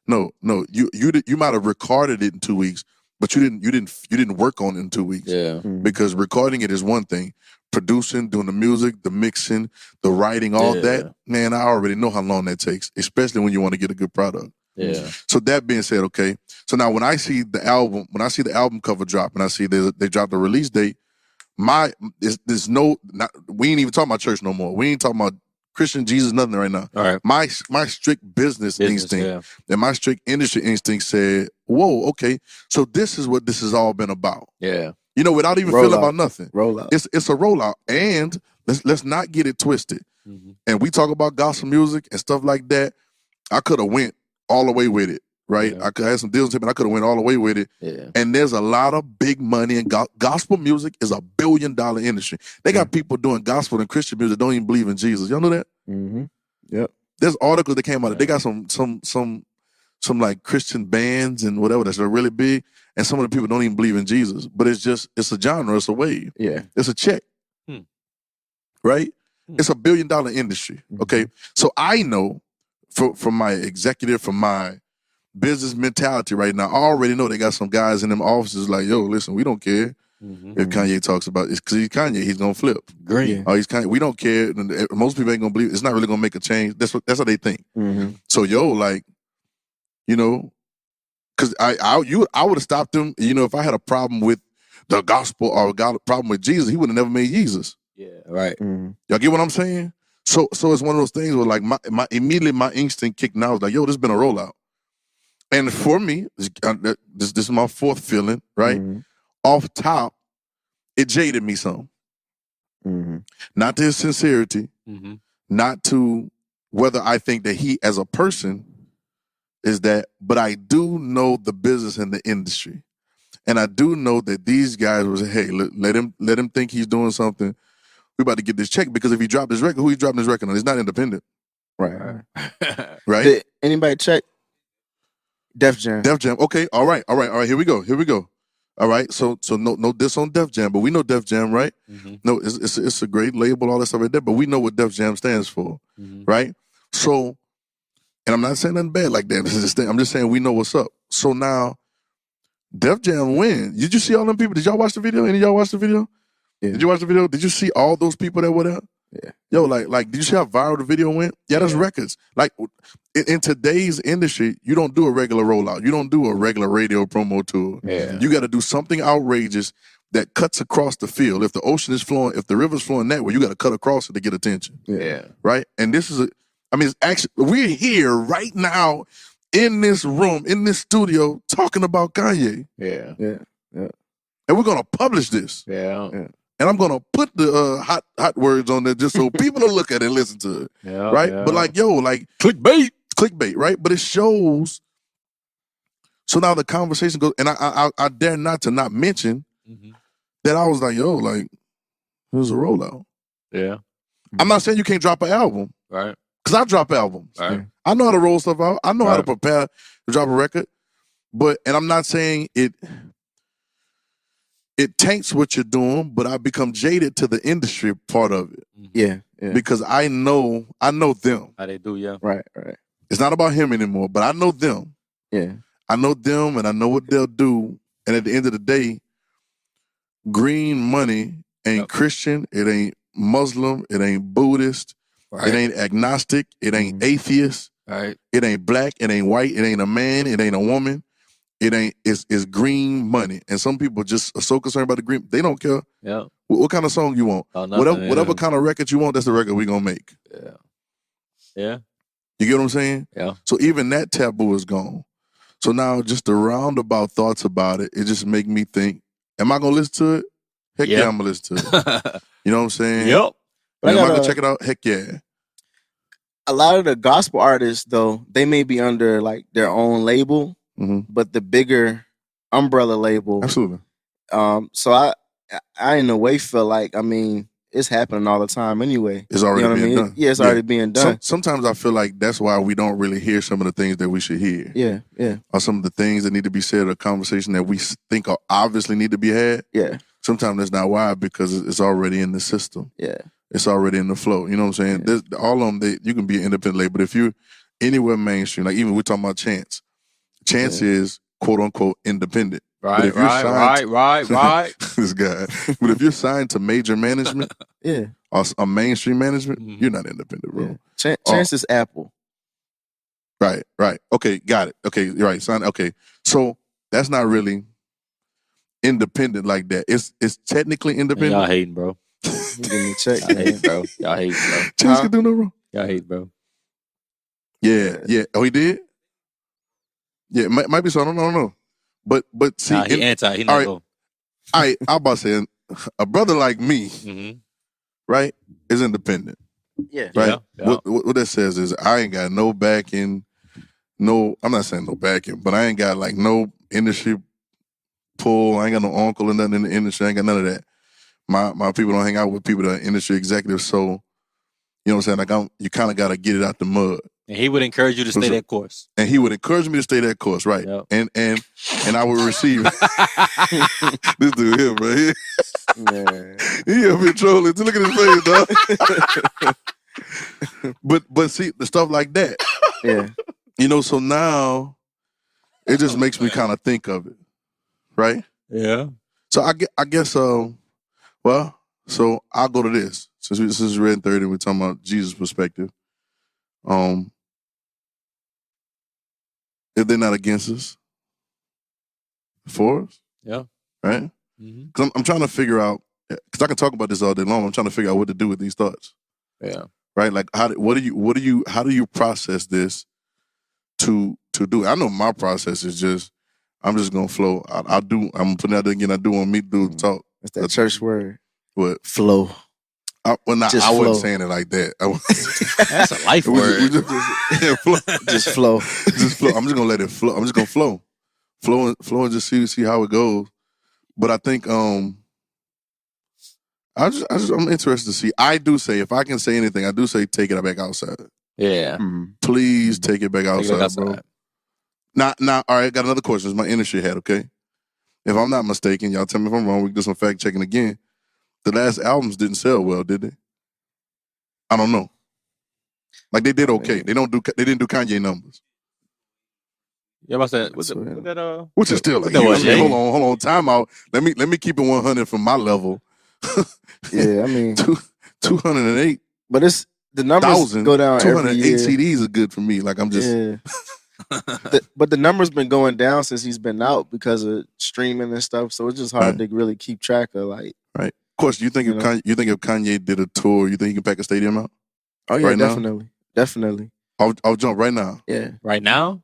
No. You might have recorded it in 2 weeks, but you didn't work on it in 2 weeks. Yeah. Because recording it is one thing. Producing, doing the music, the mixing, the writing, all that. Man, I already know how long that takes, especially when you want to get a good product. Yeah. So that being said, okay. So now when I see the album cover drop and I see they dropped the release date. There's no, we ain't even talking about church no more. We ain't talking about Christian Jesus, nothing right now. All right. My strict business instinct and my strict industry instinct said, whoa, okay, so this is what this has all been about. Yeah. You know, without even feeling about nothing. Rollout. It's a rollout. And let's not get it twisted. Mm-hmm. And we talk about gospel music and stuff like that. I could have went all the way with it. Right, I could have some deals with him, and I could have went all the way with it. Yeah. And there's a lot of big money, and gospel music is $1 billion industry. They got people doing gospel and Christian music that don't even believe in Jesus. Y'all know that? Mm-hmm. Yep. There's articles that came out. They got some like Christian bands and whatever that's really big, and some of the people don't even believe in Jesus. But it's a genre, it's a wave. Yeah, it's a check. Right? It's $1 billion industry. Okay, so I know from my executive, from my business mentality right now, I already know they got some guys in them offices like, yo, listen, we don't care if Kanye talks about it. Because he's Kanye, he's going to flip. Green. Oh, he's Kanye. We don't care. Most people ain't going to believe it. It's not really going to make a change. That's how they think. Mm-hmm. So, yo, like, you know, because I would have stopped him, you know, if I had a problem with the gospel or got a problem with Jesus, he would have never made Jesus. Yeah, right. Mm-hmm. Y'all get what I'm saying? So it's one of those things where, like, immediately my instinct kicked now. I was like, yo, this has been a rollout. And for me, this is my fourth feeling, right? Mm-hmm. Off top, it jaded me some. Mm-hmm. Not to his sincerity, not to whether I think that he as a person is that, but I do know the business and the industry. And I do know that these guys was, hey, let him think he's doing something. We about to get this check, because if he dropped his record, who he dropping his record on? He's not independent. Right. Right? Did anybody check? Def Jam. Okay. All right. Here we go. All right. So no diss on Def Jam, but we know Def Jam, right? Mm-hmm. No, it's a great label, all that stuff right there, but we know what Def Jam stands for, right? So, and I'm not saying nothing bad like that. I'm just saying we know what's up. So now, Def Jam win. Did you see all them people? Did y'all watch the video? Any of y'all watch the video? Yeah. Did you watch the video? Did you see all those people that were there? Yeah. Yo, like, did you see how viral the video went? Yeah, that's records. Like, in today's industry, you don't do a regular rollout. You don't do a regular radio promo tour. Yeah. You got to do something outrageous that cuts across the field. If the ocean is flowing, if the river's flowing that way, you got to cut across it to get attention. Yeah. Right? And this is it's actually, we're here right now in this room, in this studio, talking about Kanye. Yeah. Yeah. Yeah. And we're going to publish this. Yeah. Yeah. And I'm gonna put the hot words on there just so people will look at it and listen to it, right? Yeah. But like, yo, like clickbait, right? But it shows. So now the conversation goes, and I dare not to not mention that I was like, yo, like, it was a rollout. Yeah, I'm not saying you can't drop an album, right? Because I drop albums. Right. I know how to roll stuff out. I know how to prepare to drop a record, and I'm not saying it taints what you're doing, but I become jaded to the industry part of it. Yeah, yeah. Because I know them. How they do, yeah. Right. It's not about him anymore, but I know them. Yeah. I know them, and I know what they'll do And at the end of the day, green money ain't Christian, it ain't Muslim, it ain't Buddhist, it ain't agnostic, it ain't atheist, it ain't black, it ain't white, it ain't a man, it ain't a woman. It's green money. And some people just are so concerned about the green, they don't care. Yeah. What kind of song you want? Whatever kind of record you want, that's the record we gonna make. Yeah. Yeah. You get what I'm saying? Yeah. So even that taboo is gone. So now just the roundabout thoughts about it, it just make me think, am I gonna listen to it? Heck yeah, I'm gonna listen to it. You know what I'm saying? Yep. Am I gonna check it out? Heck yeah. A lot of the gospel artists, though, they may be under like their own label, but the bigger umbrella label. Absolutely. So I in a way feel like, I mean, it's happening all the time anyway. It's already being done. Yeah, it's already being done. Sometimes I feel like that's why we don't really hear some of the things that we should hear. Yeah, yeah. Or some of the things that need to be said, a conversation that we think are obviously need to be had. Yeah. Sometimes that's not why, because it's already in the system. Yeah. It's already in the flow. You know what I'm saying? Yeah. All of them, you can be an independent label. But if you're anywhere mainstream, like even we're talking about Chance. Chance is quote unquote independent. Right, right. This guy. But if you're signed to major management, or a mainstream management, you're not independent, bro. Yeah. Chance is Apple. Right. Okay, got it. Okay, you're right. Okay, so that's not really independent like that. It's technically independent. Y'all hating, bro. Give me a check. Y'all hate, bro. Y'all hate, bro. Chance can do no wrong. Y'all hate, bro. Yeah. Oh, he did? Yeah, might be so. I don't know. But see, he anti. He not all right, go. I'm about to say, a brother like me, right, is independent. Yeah. Right. Yeah. What that says is I ain't got no backing. No, I'm not saying no backing, but I ain't got like no industry pull. I ain't got no uncle or nothing in the industry. I ain't got none of that. My people don't hang out with people that are industry executives. So, you know what I'm saying? Like you kind of got to get it out the mud. And he would encourage you to stay that course. And he would encourage me to stay that course, right? Yep. And I would receive this dude here, bro. He up here trolling. Look at his face, dog. but see the stuff like that. Yeah. You know, so now it just makes me kind of think of it, right? Yeah. So I guess well, so I'll go to this since this is RedIn30. We're talking about Jesus' perspective. If they're not against us, for us, yeah, right? Because I'm trying to figure out, because I can talk about this all day long. I'm trying to figure out what to do with these thoughts. Yeah, right. Like, how do you process this to do? I know my process is just I'm just gonna flow. I'm putting it out there again. I do want me to do talk. That's that church word. What flow? I wasn't saying it like that. That's a life word. Just flow. Just flow. I'm just gonna let it flow. I'm just gonna flow and just see how it goes. But I think I'm interested to see. I do say, if I can say anything, I do say take it back outside. Yeah. Please take it back outside, bro. Now, all right, got another question. It's my industry hat, okay? If I'm not mistaken, y'all tell me if I'm wrong, we can do some fact checking again. The last albums didn't sell well, did they? I don't know. Like they did okay. They didn't do Kanye numbers. Yeah, I said, which is still like, hold on, time out. Let me keep it 100 from my level. Yeah, I mean 208. But it's the numbers go down 208 every year. CDs are good for me. Like I'm just but the numbers been going down since he's been out because of streaming and stuff. So it's just hard to really keep track of like. Right. Of course, you think if Kanye did a tour, you think he can pack a stadium out? Oh yeah, right definitely. Now? Definitely. I'll jump right now. Yeah. Right now?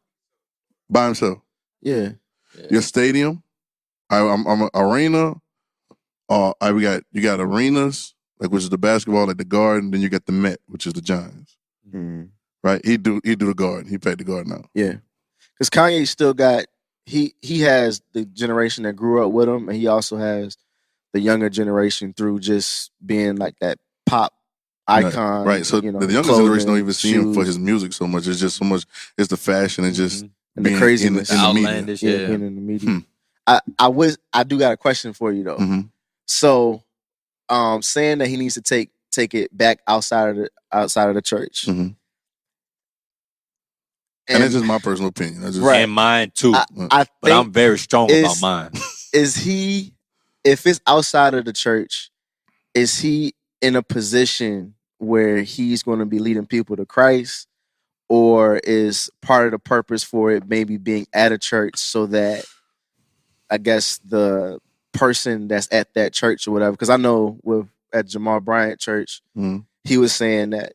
By himself. Yeah. Your stadium. I'm an arena. You got arenas, like which is the basketball, like the Garden. Then you got the Met, which is the Giants. Mm-hmm. Right. He do the Garden. He packed the Garden out. Yeah. Because Kanye still got he has the generation that grew up with him, and he also has the younger generation through just being like that pop icon. Right. So the younger generation don't even see him for his music so much. It's just so much. It's the fashion and just and the craziness, the outlandish, being in the media. I do got a question for you though. Mm-hmm. So, saying that he needs to take it back outside of the church. Mm-hmm. And that's just my personal opinion. And mine too. I but I'm very strong about mine. Is he, if it's outside of the church, is he in a position where he's going to be leading people to Christ? Or is part of the purpose for it maybe being at a church so that, I guess, the person that's at that church or whatever, because I know at Jamal Bryant Church, he was saying that,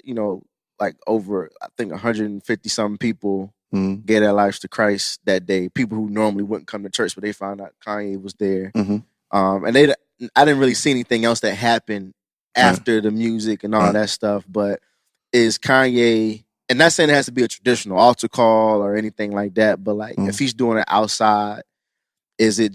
like over, I think 150 something people gave their lives to Christ that day. People who normally wouldn't come to church, but they found out Kanye was there. And I didn't really see anything else that happened after the music and all that stuff. But is Kanye, and not saying it has to be a traditional altar call or anything like that, but like if he's doing it outside, is it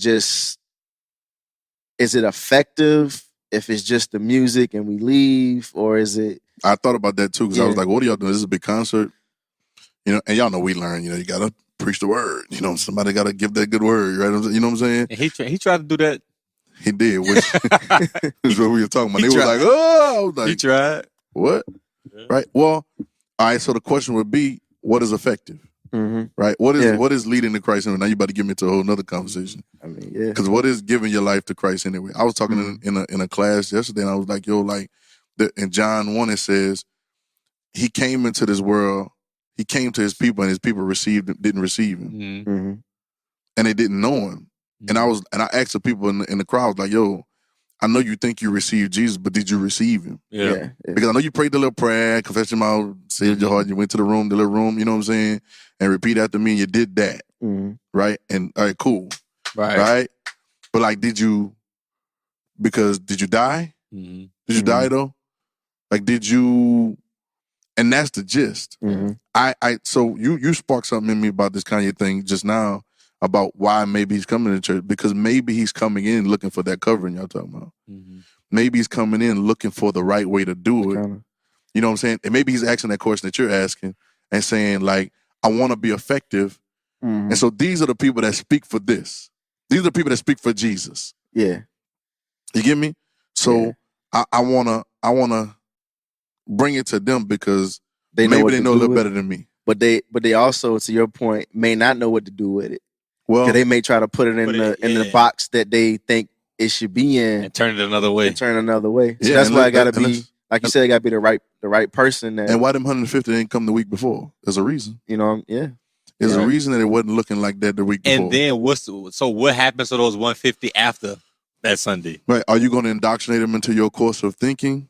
effective if it's just the music and we leave, or is it? I thought about that too, because I was like, what are y'all doing? This is a big concert. And y'all know we learn, you gotta preach the word. Somebody gotta give that good word, right? You know what I'm saying? And he tried to do that. He did, which is what we were talking about. They were like, oh, I was like, he tried. What? Yeah. Right? Well, all right, so the question would be, what is effective? Right? What is leading to Christ? Now you about to get me to a whole nother conversation. I mean, yeah. Because what is giving your life to Christ anyway? I was talking in a class yesterday, and I was like, in John 1 it says, he came into this world, he came to his people, and his people didn't receive him. And they didn't know him. And I asked the people in the crowd, like, yo, I know you think you received Jesus, but did you receive him? Yeah. Because I know you prayed the little prayer, confessed your mouth, said your heart, you went to the little room, you know what I'm saying? And repeat after me, and you did that. Right? And all right, cool. Right? But like, did you die? Did you die though? Like, did you, and that's the gist. So you sparked something in me about this Kanye thing just now, about why maybe he's coming to church, because maybe he's coming in looking for that covering y'all talking about. Maybe he's coming in looking for the right way to do it. You know what I'm saying? And maybe he's asking that question that you're asking and saying, like, I want to be effective. And so these are the people that speak for this. These are the people that speak for Jesus. Yeah. You get me? So I wanna bring it to them because maybe they know a little better than me. But they also, to your point, may not know what to do with it. Well, they may try to put it in the box that they think it should be in and turn it another way. So that's why I gotta be, like you said, it gotta be the right person. And why them 150 didn't come the week before? There's a reason. There's a reason that it wasn't looking like that the week before. And then what happens to those 150 after that Sunday? Right? Are you going to indoctrinate them into your course of thinking?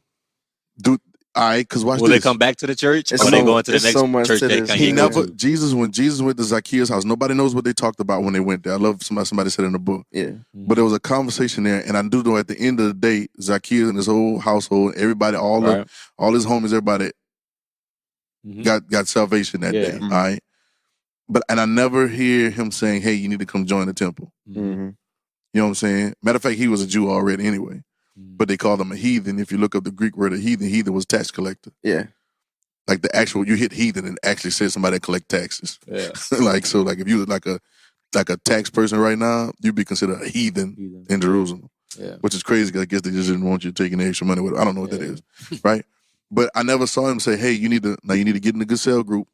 Because watch this. Will they come back to the church? Or are they going to the next church that he never, when Jesus went to Zacchaeus' house, nobody knows what they talked about when they went there. I love somebody said in the book. Yeah. But there was a conversation there, and I do know at the end of the day, Zacchaeus and his whole household, everybody, all his homies, everybody got salvation that day. All right. And I never hear him saying, hey, you need to come join the temple. You know what I'm saying? Matter of fact, he was a Jew already anyway. But they called him a heathen. If you look up the Greek word of heathen was tax collector. Yeah. Like the actual, you hit heathen and actually said somebody that collect taxes. Yeah. Like if you was like a tax person right now, you'd be considered a heathen in Jerusalem. Yeah. Which is crazy because I guess they just didn't want you taking extra money with it. I don't know what that is. Right? But I never saw him say, hey, you need to get in a good cell group.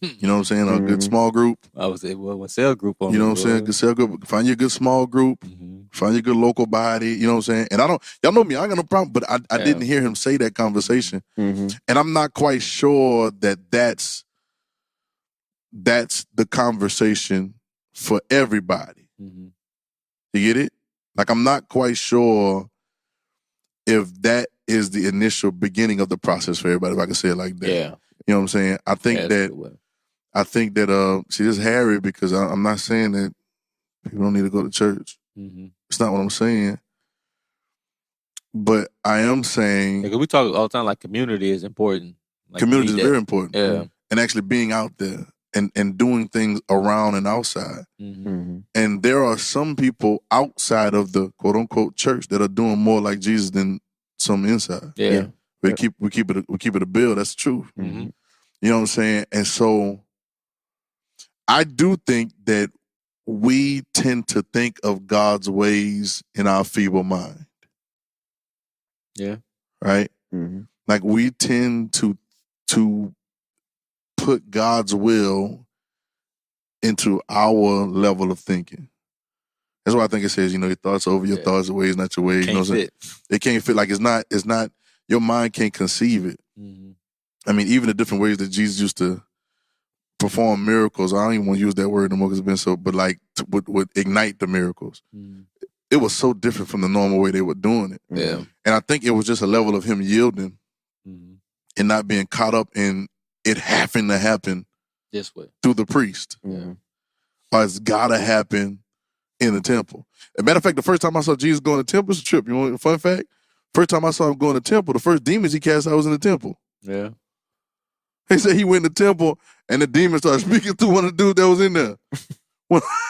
You know what I'm saying? A good small group. I was one cell group on. You know what I'm saying? Good cell group. Find you a good small group. Find your good local body. You know what I'm saying? And y'all know me, I ain't got no problem, but I didn't hear him say that conversation. And I'm not quite sure that's the conversation for everybody. You get it? Like, I'm not quite sure if that is the initial beginning of the process for everybody, if I can say it like that. Yeah. You know what I'm saying? I think that see, this is Harry, because I'm not saying that people don't need to go to church. It's not what I'm saying. But I am saying, because we talk all the time, like, community is important. Like, community is very important. Yeah. And actually being out there and doing things around and outside. And there are some people outside of the quote unquote church that are doing more like Jesus than some inside. Yeah. We keep it a bill. That's the truth. You know what I'm saying? And so I do think that we tend to think of God's ways in our feeble mind. Yeah. Right? Like, we tend to put God's will into our level of thinking. That's why I think it says, your thoughts are over your thoughts, your ways not your ways. Can't fit. It can't fit. Like it's not. Your mind can't conceive it. Mm-hmm. I mean, even the different ways that Jesus used to perform miracles. I don't even want to use that word anymore because it's been so. But like would ignite the miracles. Mm-hmm. It was so different from the normal way they were doing it. Yeah. And I think it was just a level of him yielding and not being caught up in it having to happen this way through the priest. Yeah. Or it's gotta happen in the temple. As a matter of fact, the first time I saw Jesus go in the temple, it's a trip. You want a fun fact? First time I saw him go in the temple, the first demons he cast out was in the temple. Yeah. He said he went in the temple and the demons started speaking to one of the dudes that was in there.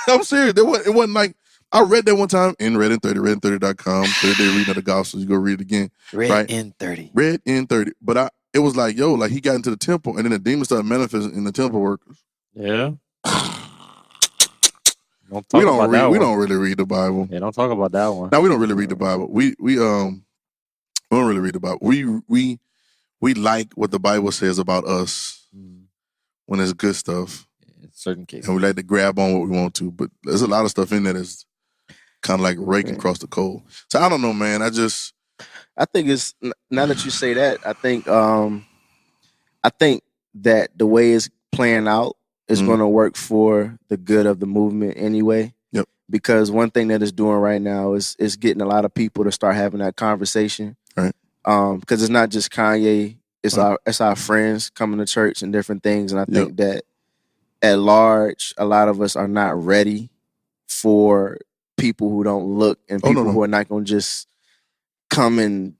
I'm serious. It wasn't like, I read that one time in RedIn30, RedIn30.com, 30-day reading of the Gospels. You go read it again. RedIn30. RedIn30. But it was like, he got into the temple and then the demons started manifesting in the temple workers. Yeah. We don't really read the Bible. Yeah, don't talk about that one. No, we don't really read the Bible. We don't really read the Bible. We like what the Bible says about us when it's good stuff. In certain cases. And we like to grab on what we want to, but there's a lot of stuff in there that's kind of like raking across the coal. So I don't know, man. I think it's, now that you say that, I think that the way it's playing out is going to work for the good of the movement anyway. Yep. Because one thing that it's doing right now is getting a lot of people to start having that conversation. Right. Because it's not just Kanye, it's our friends coming to church and different things. And I think that at large, a lot of us are not ready for people who don't look and people who are not going to just come and,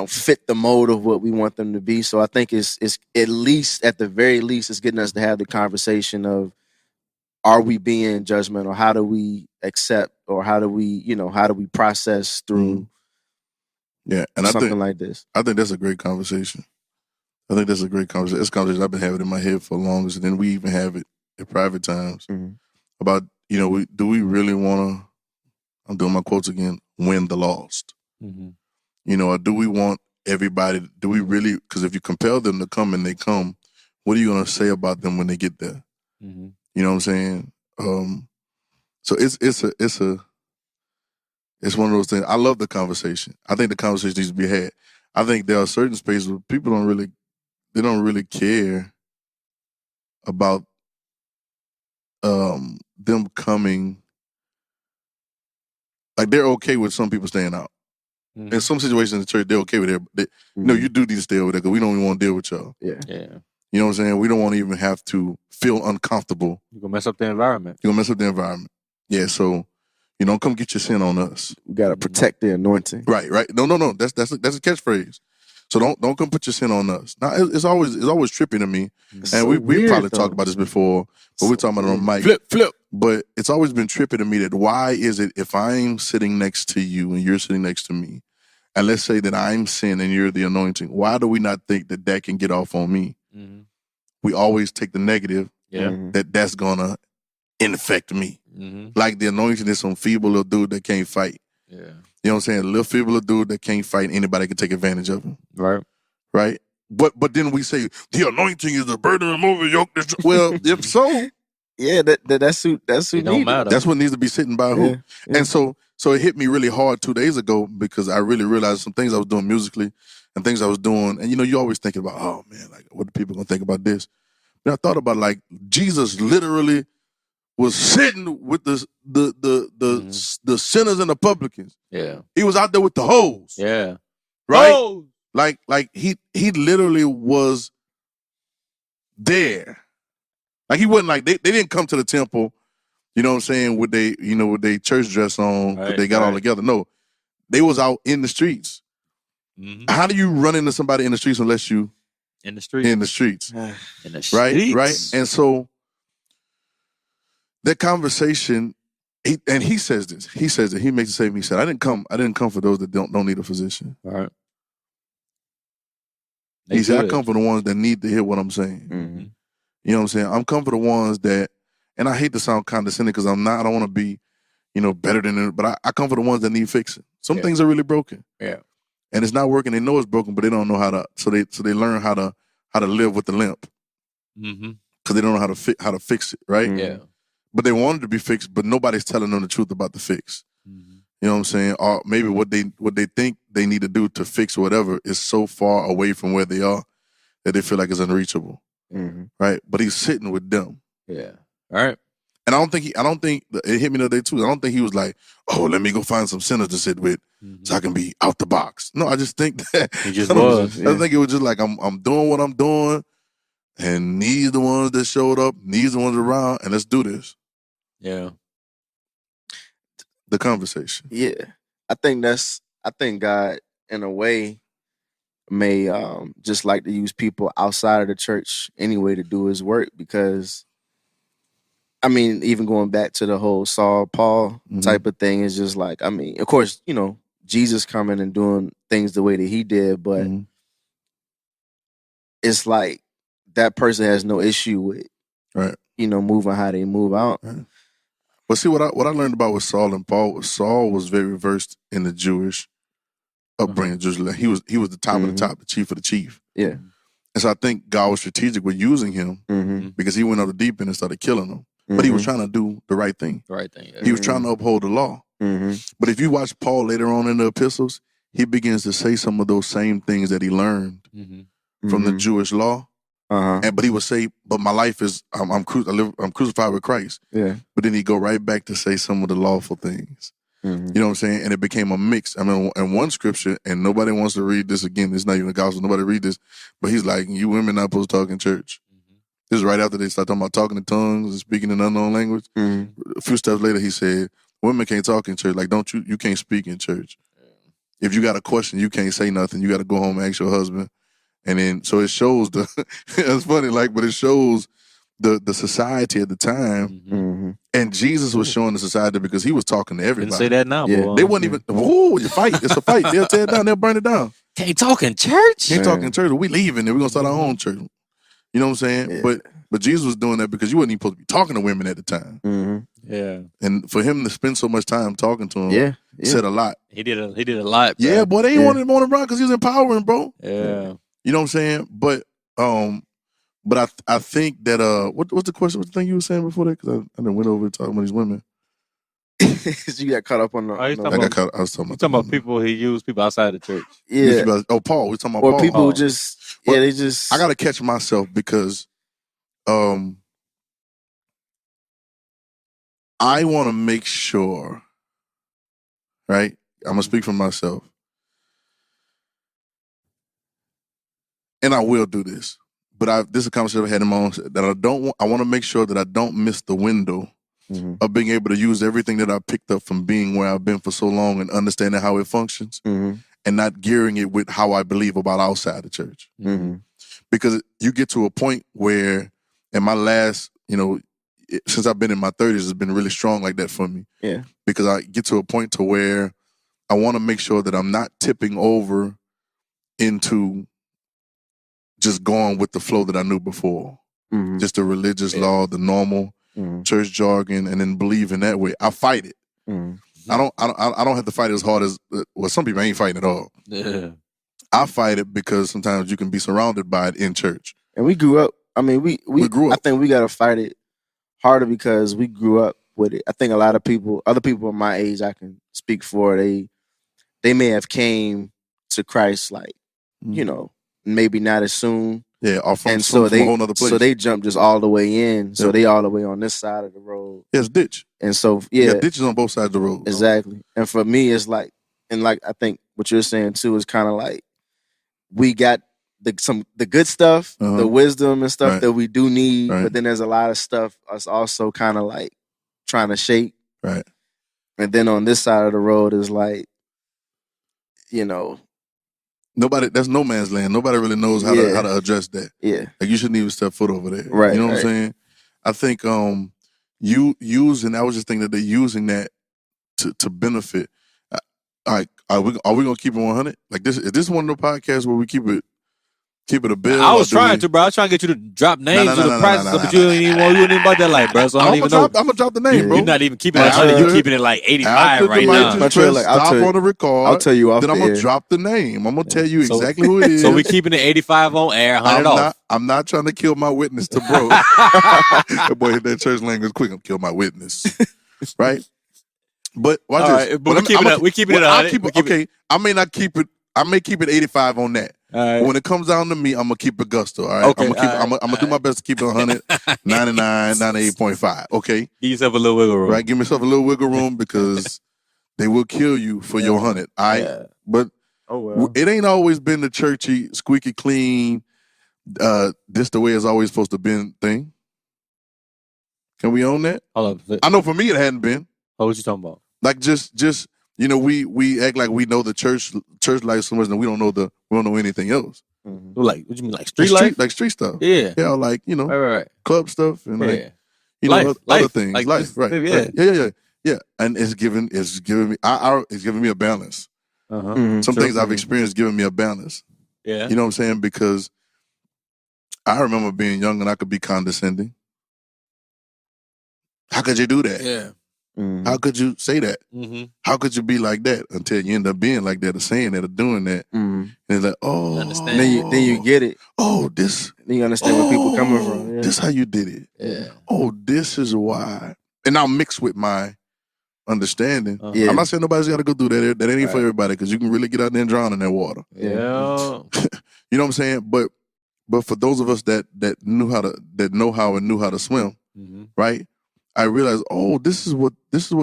fit the mold of what we want them to be. So I think it's at least, at the very least, it's getting us to have the conversation of, are we being judgmental? How do we accept, or how do we process through and something like this? I think that's a great conversation. It's a conversation I've been having in my head for the longest, and then we even have it at private times about, do we really want to, I'm doing my quotes again, win the lost? Mm-hmm. Or do we want everybody, do we really, because if you compel them to come and they come, what are you going to say about them when they get there? Mm-hmm. You know what I'm saying? So it's one of those things. I love the conversation. I think the conversation needs to be had. I think there are certain spaces where people don't really care about them coming. Like, they're okay with some people staying out. Mm-hmm. In some situations in the church, they're okay with it. You do need to stay over there because we don't even want to deal with y'all. Yeah. You know what I'm saying? We don't want to even have to feel uncomfortable. You're going to mess up the environment. Yeah, so, don't come get your sin on us. We got to protect the anointing. Right. No. That's a catchphrase. So don't come put your sin on us. Now, it's always trippy to me. It's and so we probably weird, talked about this before, but we're talking about it on mic. Flip. But it's always been trippy to me that why is it if I'm sitting next to you and you're sitting next to me, and let's say that I'm sin and you're the anointing, why do we not think that can get off on me? Mm-hmm. We always take the negative that's going to infect me. Mm-hmm. Like the anointing is some feeble little dude that can't fight. Yeah. You know what I'm saying? A little feeble little dude that can't fight, anybody can take advantage of him. Right? But then we say, the anointing is the burden remover yoke. Well, if so... Yeah, that's who don't matter. That's what needs to be sitting by who. Yeah. And so it hit me really hard 2 days ago because I really realized some things I was doing musically and things I was doing. And you always thinking about, oh man, like what are people gonna think about this? But I thought about like Jesus literally was sitting with the sinners and the publicans. Yeah. He was out there with the hoes. Yeah. Right? Hoes! Like he literally was there. Like he wasn't like they didn't come to the temple, you know what I'm saying, with they church dress on, but they got all together. No, they was out in the streets. Mm-hmm. How do you run into somebody in the streets unless you in the streets? In the streets. In the streets. Right. And so that conversation, he says this. He says that he makes the statement. He said, I didn't come for those that don't need a physician. All right. He said, I come for the ones that need to hear what I'm saying. Mm-hmm. You know what I'm saying? I'm come for the ones that, and I hate to sound condescending because I don't want to be, better than it, but I come for the ones that need fixing. Some things are really broken. Yeah. And it's not working. They know it's broken, but they don't know how to, so they learn how to live with the limp. Mm-hmm. because they don't know how to fix it, right? Yeah. But they wanted to be fixed, but nobody's telling them the truth about the fix. You know what I'm saying? Or maybe what they think they need to do to fix whatever is so far away from where they are that they feel like it's unreachable, right? But he's sitting with them. Yeah. All right. And I don't think it hit me the other day too. I don't think he was like, "Oh, let me go find some sinners to sit with, so I can be out the box." No, I just think that he just was. I think it was just like I'm doing what I'm doing, and these the ones that showed up, these the ones around, and let's do this. Yeah. The conversation. Yeah. I think God, in a way, may just like to use people outside of the church anyway to do his work, because I mean, even going back to the whole Saul Paul type of thing, is just like, I mean, of course, you know, Jesus coming and doing things the way that he did, but it's like that person has no issue with, right, you know, moving how they move out. Right. But see, what I learned about with Saul and Paul was Saul was very versed in the Jewish upbringing. He was the top of the top, the chief of the chief. Yeah. And so I think God was strategic with using him because he went out the deep end and started killing them. But he was trying to do the right thing. The right thing. Yeah. He was trying to uphold the law. But if you watch Paul later on in the epistles, he begins to say some of those same things that he learned from the Jewish law. But he would say, "But my life is I'm crucified with Christ." Yeah. But then he go right back to say some of the lawful things. You know what I'm saying? And it became a mix. I mean, in one scripture, and nobody wants to read this again. It's not even the gospel. Nobody read this. But he's like, "You women not supposed to talk in church." This is right after they start talking about talking in tongues and speaking in unknown language. A few steps later, he said, "Women can't talk in church. Like, you can't speak in church. If you got a question, you can't say nothing. You got to go home and ask your husband." And then, so it shows it's funny, like, but it shows the society at the time. And Jesus was showing the society because he was talking to everybody. Didn't say that now, boy. They wouldn't even, you fight. It's a fight. They'll tear it down. They'll burn it down. Can't talk in church? Can't talk in church. We leaving and we're going to start our own church. You know what I'm saying? Yeah. But Jesus was doing that because you wasn't even supposed to be talking to women at the time. Yeah. And for him to spend so much time talking to them said a lot. He did a lot, bro. Yeah, boy, they ain't wanted him on the run because he was empowering, bro. Yeah. You know what I'm saying? But I think that what's the question? What's the thing you were saying before that? Because I done went over talking about these women. You got caught up on the. I was talking about people he used, people outside the church. Yeah. Paul. We're talking about or Paul. people who just they just. I gotta catch myself because I want to make sure. Right, I'm gonna speak for myself, and I will do this. But this is a conversation I've had in my own that I want to make sure that I don't miss the window of being able to use everything that I picked up from being where I've been for so long and understanding how it functions and not gearing it with how I believe about outside the church. Because you get to a point where, in my last, since I've been in my 30s, it's been really strong like that for me. Yeah. Because I get to a point to where I want to make sure that I'm not tipping over into just going with the flow that I knew before. Just the religious law, the normal church jargon, and then believe in that way. I fight it. I don't have to fight as hard as some people ain't fighting at all. Yeah. I fight it because sometimes you can be surrounded by it in church. And we grew up. I mean, we grew up. I think we got to fight it harder because we grew up with it. I think a lot of people, other people my age, I can speak for, they may have came to Christ like, maybe not as soon. Yeah, or from a whole nother place. So they jumped just all the way in. So they all the way on this side of the road. Yeah, it's ditch. And so, You got ditches on both sides of the road. Exactly. And for me, it's like, and like I think what you're saying too is kind of like, we got the good stuff, the wisdom and stuff that we do need, but then there's a lot of stuff us also kind of like trying to shape. Right. And then on this side of the road is like, nobody, that's no man's land. Nobody really knows how to address that. Yeah. Like, you shouldn't even step foot over there. Right. You know what I'm saying? I think you using, I was just thinking that they're using that to benefit. Like, are we gonna keep it 100? Like, this is this one of the podcasts where we keep it Keep it a bill. I was trying to, bro. I was trying to get you to drop names of the prices, but you ain't even about that life, bro. So I don't even know. I'm gonna drop the name, bro. You're not even keeping it 100. You're keeping it like 85 right now. Stop on the record. I'll tell you off. Then I'm gonna drop the name. I'm gonna tell you exactly who it is. So we keeping it 85 on air, 100 off. I'm not trying to kill my witness to bro. That boy hit that church language quick. I'm kill my witness, right? But watch this. Right, but we keeping it 100. Okay, I may not keep it. I may keep it 85 on that. Right. When it comes down to me, I'm gonna keep it gusto. All right. Okay, I'm gonna do my best to keep it 100, 99, 98.5. Okay. Give yourself a little wiggle room. Right. Give myself a little wiggle room because they will kill you for your 100. All right. Yeah. But it ain't always been the churchy, squeaky clean. This the way it's always supposed to been thing. Can we own that? Hold up. I know for me it hadn't been. Oh, what you talking about? Like just. We act like we know the church life so much that we don't know anything else. Mm-hmm. Like what you mean, like street life, like street stuff? Yeah, like right. club stuff and like other things, like life, right? Yeah. And it's giving me a balance. Uh-huh. Some things I've experienced giving me a balance. Yeah, you know what I'm saying? Because I remember being young and I could be condescending. How could you do that? Yeah. Mm-hmm. How could you say that? Mm-hmm. How could you be like that until you end up being like that or saying that or doing that? Mm-hmm. And it's like, then you get it. This. Then you understand where people coming from. Yeah. This how you did it. Yeah. This is why. And now mixed with my understanding. Yeah. I'm not saying nobody's got to go through that. That ain't for everybody because you can really get out there and drown in that water. Yeah. You know what I'm saying? But for those of us that know how and knew how to swim, right? I realized, this is what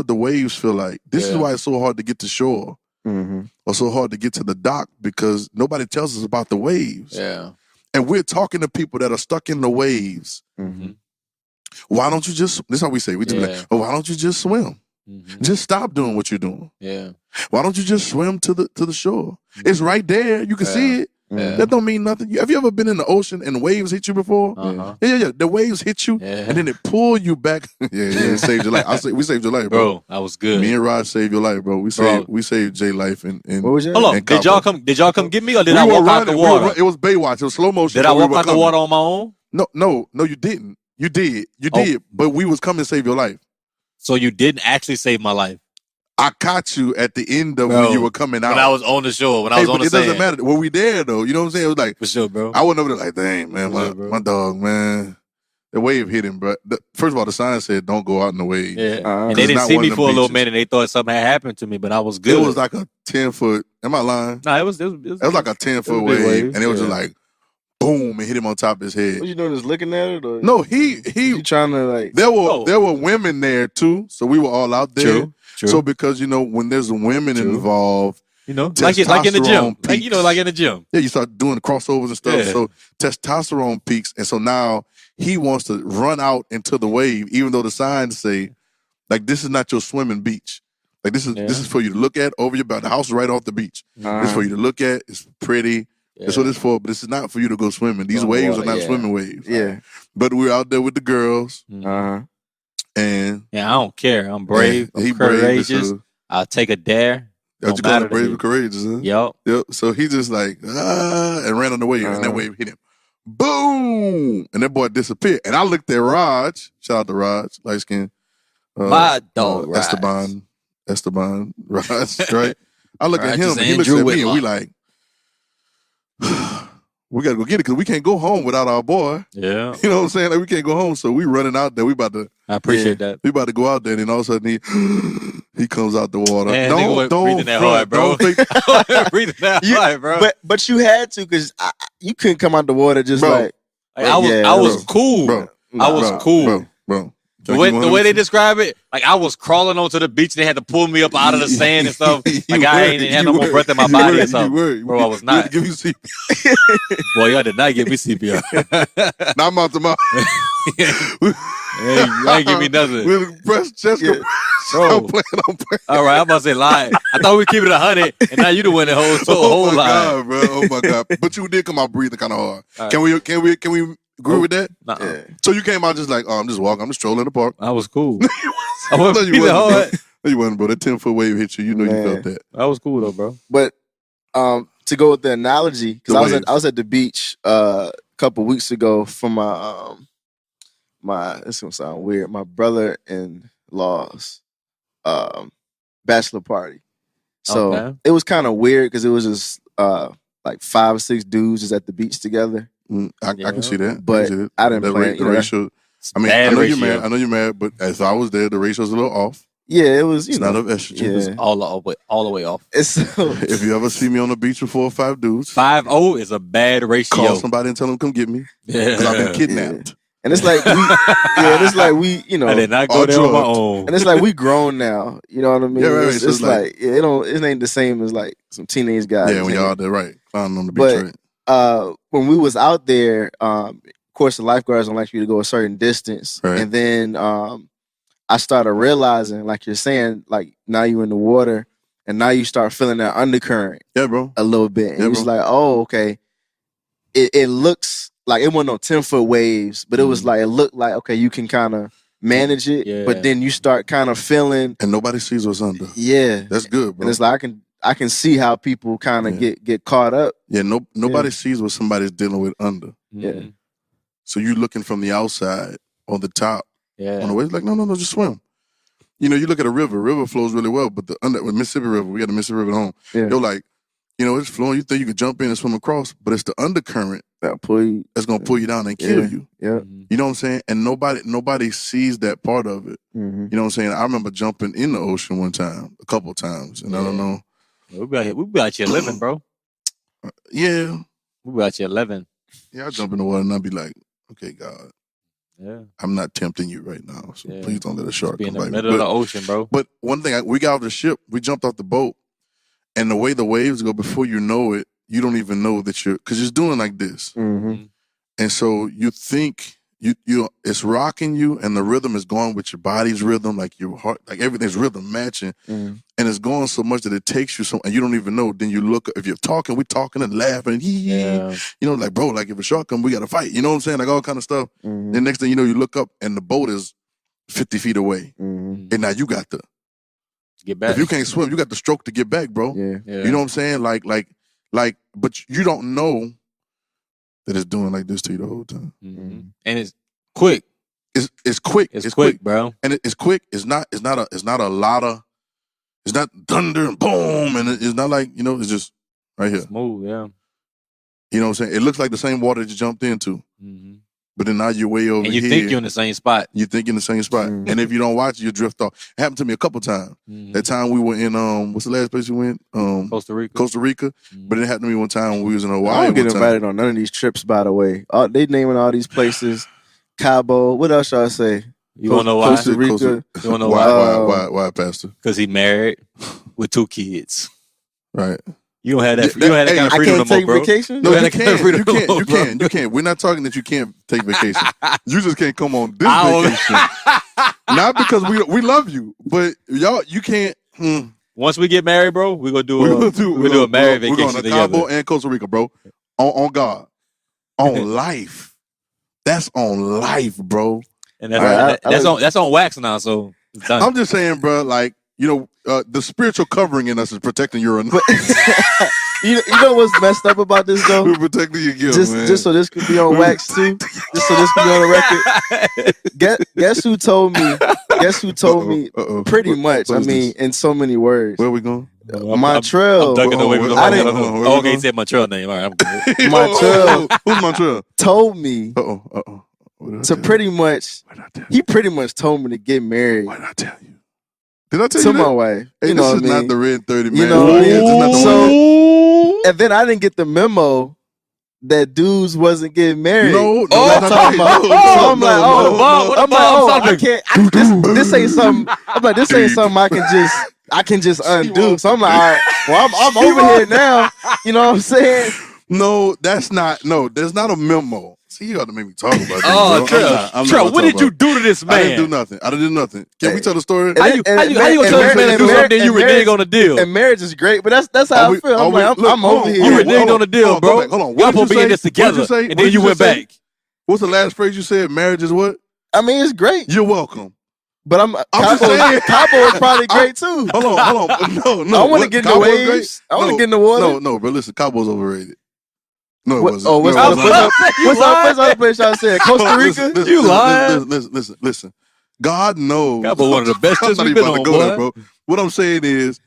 the waves feel like. This is why it's so hard to get to shore, or so hard to get to the dock because nobody tells us about the waves. Yeah, and we're talking to people that are stuck in the waves. Mm-hmm. Why don't you just? This is how we say. We just be like, why don't you just swim? Mm-hmm. Just stop doing what you're doing. Yeah. Why don't you just swim to the shore? Mm-hmm. It's right there. You can see it. Yeah. That don't mean nothing. Have you ever been in the ocean and waves hit you before? Uh-huh. Yeah. The waves hit you and then it pull you back. It saved your life. We saved your life, bro. That was good. Me and Rod saved your life, bro. We saved Jay life. And what was that? Hold on. Did y'all come get me or did I walk out the water? It was Baywatch. It was slow motion. Did I walk out the water on my own? No, you didn't. You did. But we was coming to save your life. So you didn't actually save my life. I caught you at the end of when you were coming out. When I was on the shore, when I was on the sand. It doesn't matter. Were we there, though? You know what I'm saying? It was like, for sure, bro. I went over there like, dang, man, my dog, man. The wave hit him, bro. First of all, the sign said, don't go out in the wave. Yeah. And they didn't see me for a little minute. They thought something had happened to me, but I was good. It was like a 10-foot. Am I lying? No, it was like a 10-foot wave. And it was just like, boom, and hit him on top of his head. What you doing? Just looking at it? Or no, he trying to like. There were women there too, so we were all out there. True. So because when there's women involved, like in the gym, peaks. Like in the gym. Yeah, you start doing crossovers and stuff. Yeah. So testosterone peaks, and so now he wants to run out into the wave, even though the signs say, like, this is not your swimming beach. Like this is for you to look at over your back. The house is right off the beach. It's for you to look at. It's pretty. Yeah. That's what it's for. But this is not for you to go swimming. These waves are not swimming waves. Yeah. But we're out there with the girls. And I don't care. I'm brave. I'm courageous. I'll take a dare. You call it brave and courageous, huh? Yep. So he just like and ran on the wave, and that wave hit him. Boom! And that boy disappeared. And I looked at Raj. Shout out to Raj, light skin. My dog, Esteban, Raj, right? I look at him, and he looks at me, and we like, we gotta go get it because we can't go home without our boy. Yeah. You know what I'm saying? Like, we can't go home, so we running out there. We about to. I appreciate that. We about to go out there, and then all of a sudden he comes out the water. Man, don't breathing that hard, bro. Breathing that hard, bro. But you had to because you couldn't come out the water just like. I was cool. Bro. I was cool, bro. The way they describe it, like I was crawling onto the beach and they had to pull me up out of the sand and stuff. Like I ain't had no more breath in my body or something. Bro, I was not. Give you CPR. Boy, y'all did not give me CPR. Not mouth to mouth. You ain't give me nothing. We'll press chest. Bro. I'm playing. All right, I'm about to say lie. I thought we keep it 100, and now you the one that holds the whole lie. God, bro. Oh my God! But you did come out breathing kind of hard. Right. Can we agree with that? Yeah. So you came out just like, I'm just walking. I'm just strolling in the park. I was cool. I wasn't breathing hard. No, you wasn't, bro. That 10-foot wave hit you. You know you felt that. That was cool though, bro. But to go with the analogy, because I was at the beach a couple weeks ago for my this gonna sound weird, my brother-in-law's bachelor party. So it was kind of weird because it was just like 5 or 6 dudes just at the beach together. I can see that, but I didn't plan the ratio. I mean, I know you're mad. I know you're mad, but as I was there, the ratio's a little off. Yeah, it was. It's not of estrogen. It's all the way off. If you ever see me on the beach with 4 or 5 dudes, 5-0 is a bad ratio. Call somebody and tell them come get me. Yeah, because I've been kidnapped. Yeah. And it's like we, you know, I did not go there on my own. And it's like we grown now. You know what I mean? Yeah, right. It's like it ain't the same as like some teenage guys. Yeah, when y'all out there, right, climbing on the beach, right. When we was out there, of course, the lifeguards don't like you to go a certain distance, right. And then I started realizing, like you're saying, like now you in the water, and now you start feeling that undercurrent, bro, a little bit, and it's like, oh, okay, it looks like it wasn't no 10-foot waves, but it was like it looked like okay, you can kind of manage it, but then you start kind of feeling, and nobody sees what's under. Yeah, that's good, bro. And it's like I can see how people kind of get caught up. Yeah, nobody sees what somebody's dealing with under. Yeah, so you looking from the outside on the top. Yeah. On the way, it's like, no, just swim. You know, you look at a river. River flows really well, but with Mississippi River, we got the Mississippi River at home. Yeah. You're like, you know, it's flowing. You think you could jump in and swim across, but it's the undercurrent that'll pull you. That's gonna pull you down and kill you. Yeah. You know what I'm saying? And nobody sees that part of it. Mm-hmm. You know what I'm saying? I remember jumping in the ocean one time, a couple of times, and I don't know. We be out here living, bro. Yeah. We be out here living. Yeah, I jump in the water and I'd be like, okay, God. Yeah, I'm not tempting you right now, so please don't let a shark come in the bite me. middle of the ocean, bro. But one thing, we got off the ship, we jumped off the boat, and the way the waves go, before you know it, you don't even know that because it's doing like this, and so you think you it's rocking you, and the rhythm is going with your body's rhythm, like your heart, like everything's rhythm matching, and it's going so much that it takes you so, and you don't even know. Then you look, if you're talking, we're talking and laughing, you know, like bro, like if a shark comes, we got to fight. You know what I'm saying? Like all kind of stuff. Then next thing you know, you look up and the boat is 50 feet away, and now you got to get back. If you can't swim, you got the stroke to get back, bro. Yeah. You know what I'm saying? Like, but you don't know that it's doing like this to you the whole time. And it's quick. It's quick. It's quick, bro. And it's quick. It's not a lot of. It's not thunder and boom, and it's not like, you know. It's just right here. Smooth, yeah. You know what I'm saying? It looks like the same water that you jumped into, but then now you're way over here. And you think you're in the same spot. You think you're in the same spot, and if you don't watch, you drift off. It happened to me a couple times. That time we were in what's the last place we went? Costa Rica. But it happened to me one time when we was in Hawaii. I don't get invited on none of these trips, by the way. They naming all these places. Cabo. What else should I say? You want to know why? Costa Rica. You want to know why? Why, Pastor? Because he married with 2 kids. Right. You don't have that. You don't have that kind of freedom no more, bro. I can't take vacation? No, you can. We're not talking that you can't take vacation. You just can't come on this vacation. Not because we love you, but y'all, you can't. Once we get married, bro, we're gonna do a married vacation together. We're going to Cabo and Costa Rica, bro. On God, on life. That's on life, bro. And that's on wax now. So it's done. I'm just saying, bro. Like, you know, the spiritual covering in us is protecting your. You know what's messed up about this though? We're protecting your guilt, man. Just so this could be on wax too. Just so this could be on the record. Guess who told me? Guess who told me? Pretty much. I mean, in so many words. Where are we going? Montreal. I'm ducking away from the okay, he said Montreal name. All right, I'm good. Montreal. Who's Montreal? Told me. To pretty much. He pretty much told me to get married. Why did I tell you? Did I tell you to that? my wife. Hey, You this know is what I not mean? the RedIn30, man. You know what I mean? This is not the So, And then I didn't get the memo that dudes wasn't getting married. No, I'm that's talking not about. right. So I'm like, what about I can't. This ain't something. I'm like, this ain't something I can just undo. So I'm like, all right, well, I'm over here now. You know what I'm saying? No, that's not. No, there's not a memo. See, you got to make me talk about this. Oh, bro. Trell, what did you do to this man? I didn't do nothing. I didn't do nothing. Can we tell the story? How you gonna tell this man to do something you reneged on the deal? And marriage is great, but that's how I feel. I'm over here. You reneged on the deal, bro. Hold on. Y'all supposed to be in this together, and then you went back. What's the last phrase you said? Marriage is what? I mean, it's great. You're welcome. But Cabo is probably great too. Hold on. No. I want to get in the waves. I want to get in the water. No, bro. Listen, Cabo's overrated. No, it wasn't. Oh, what's other place y'all said? Costa Rica? You lying? Listen. God knows. Cabo one of the best trips we've been on, bro. What I'm saying is,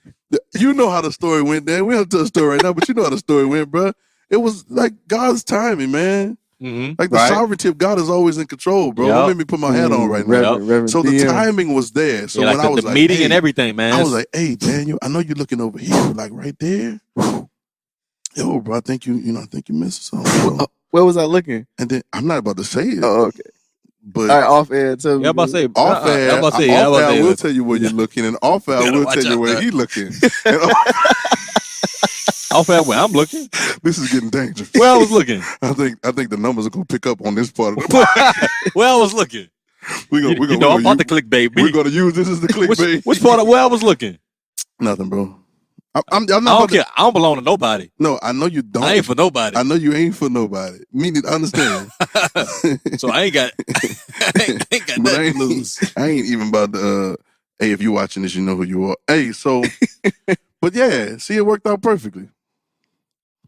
you know how the story went there. We don't tell the story right now, but you know how the story went, bro. It was like God's timing, man. Mm-hmm. Like the sovereignty of God is always in control, bro. Don't make me put my hat on right now. So the timing was there. So when I was the meeting and everything, man. I was like, hey, Daniel, I know you're looking over here, like right there. Yo, bro, I think you missed something. Bro. Where was I looking? And then I'm not about to say it. Oh, okay. But all right, off air, tell me. Yeah, I'm about to say. Off air, I will tell you where you're looking, and off air, I will tell you where he's looking. Off air, where I'm looking. This is getting dangerous. Where I was looking. I think the numbers are gonna pick up on this part of the podcast. Where I was looking. I'm about to clickbait. We're gonna use this as the clickbait. Which part of where I was looking? Nothing, bro. I'm not. I don't care. I don't belong to nobody. No, I know you don't. I ain't for nobody. I know you ain't for nobody. Meaning, understand. So I ain't got nothing to lose. I ain't even about to. Hey, if you're watching this, you know who you are. Hey, so, but yeah, see, it worked out perfectly.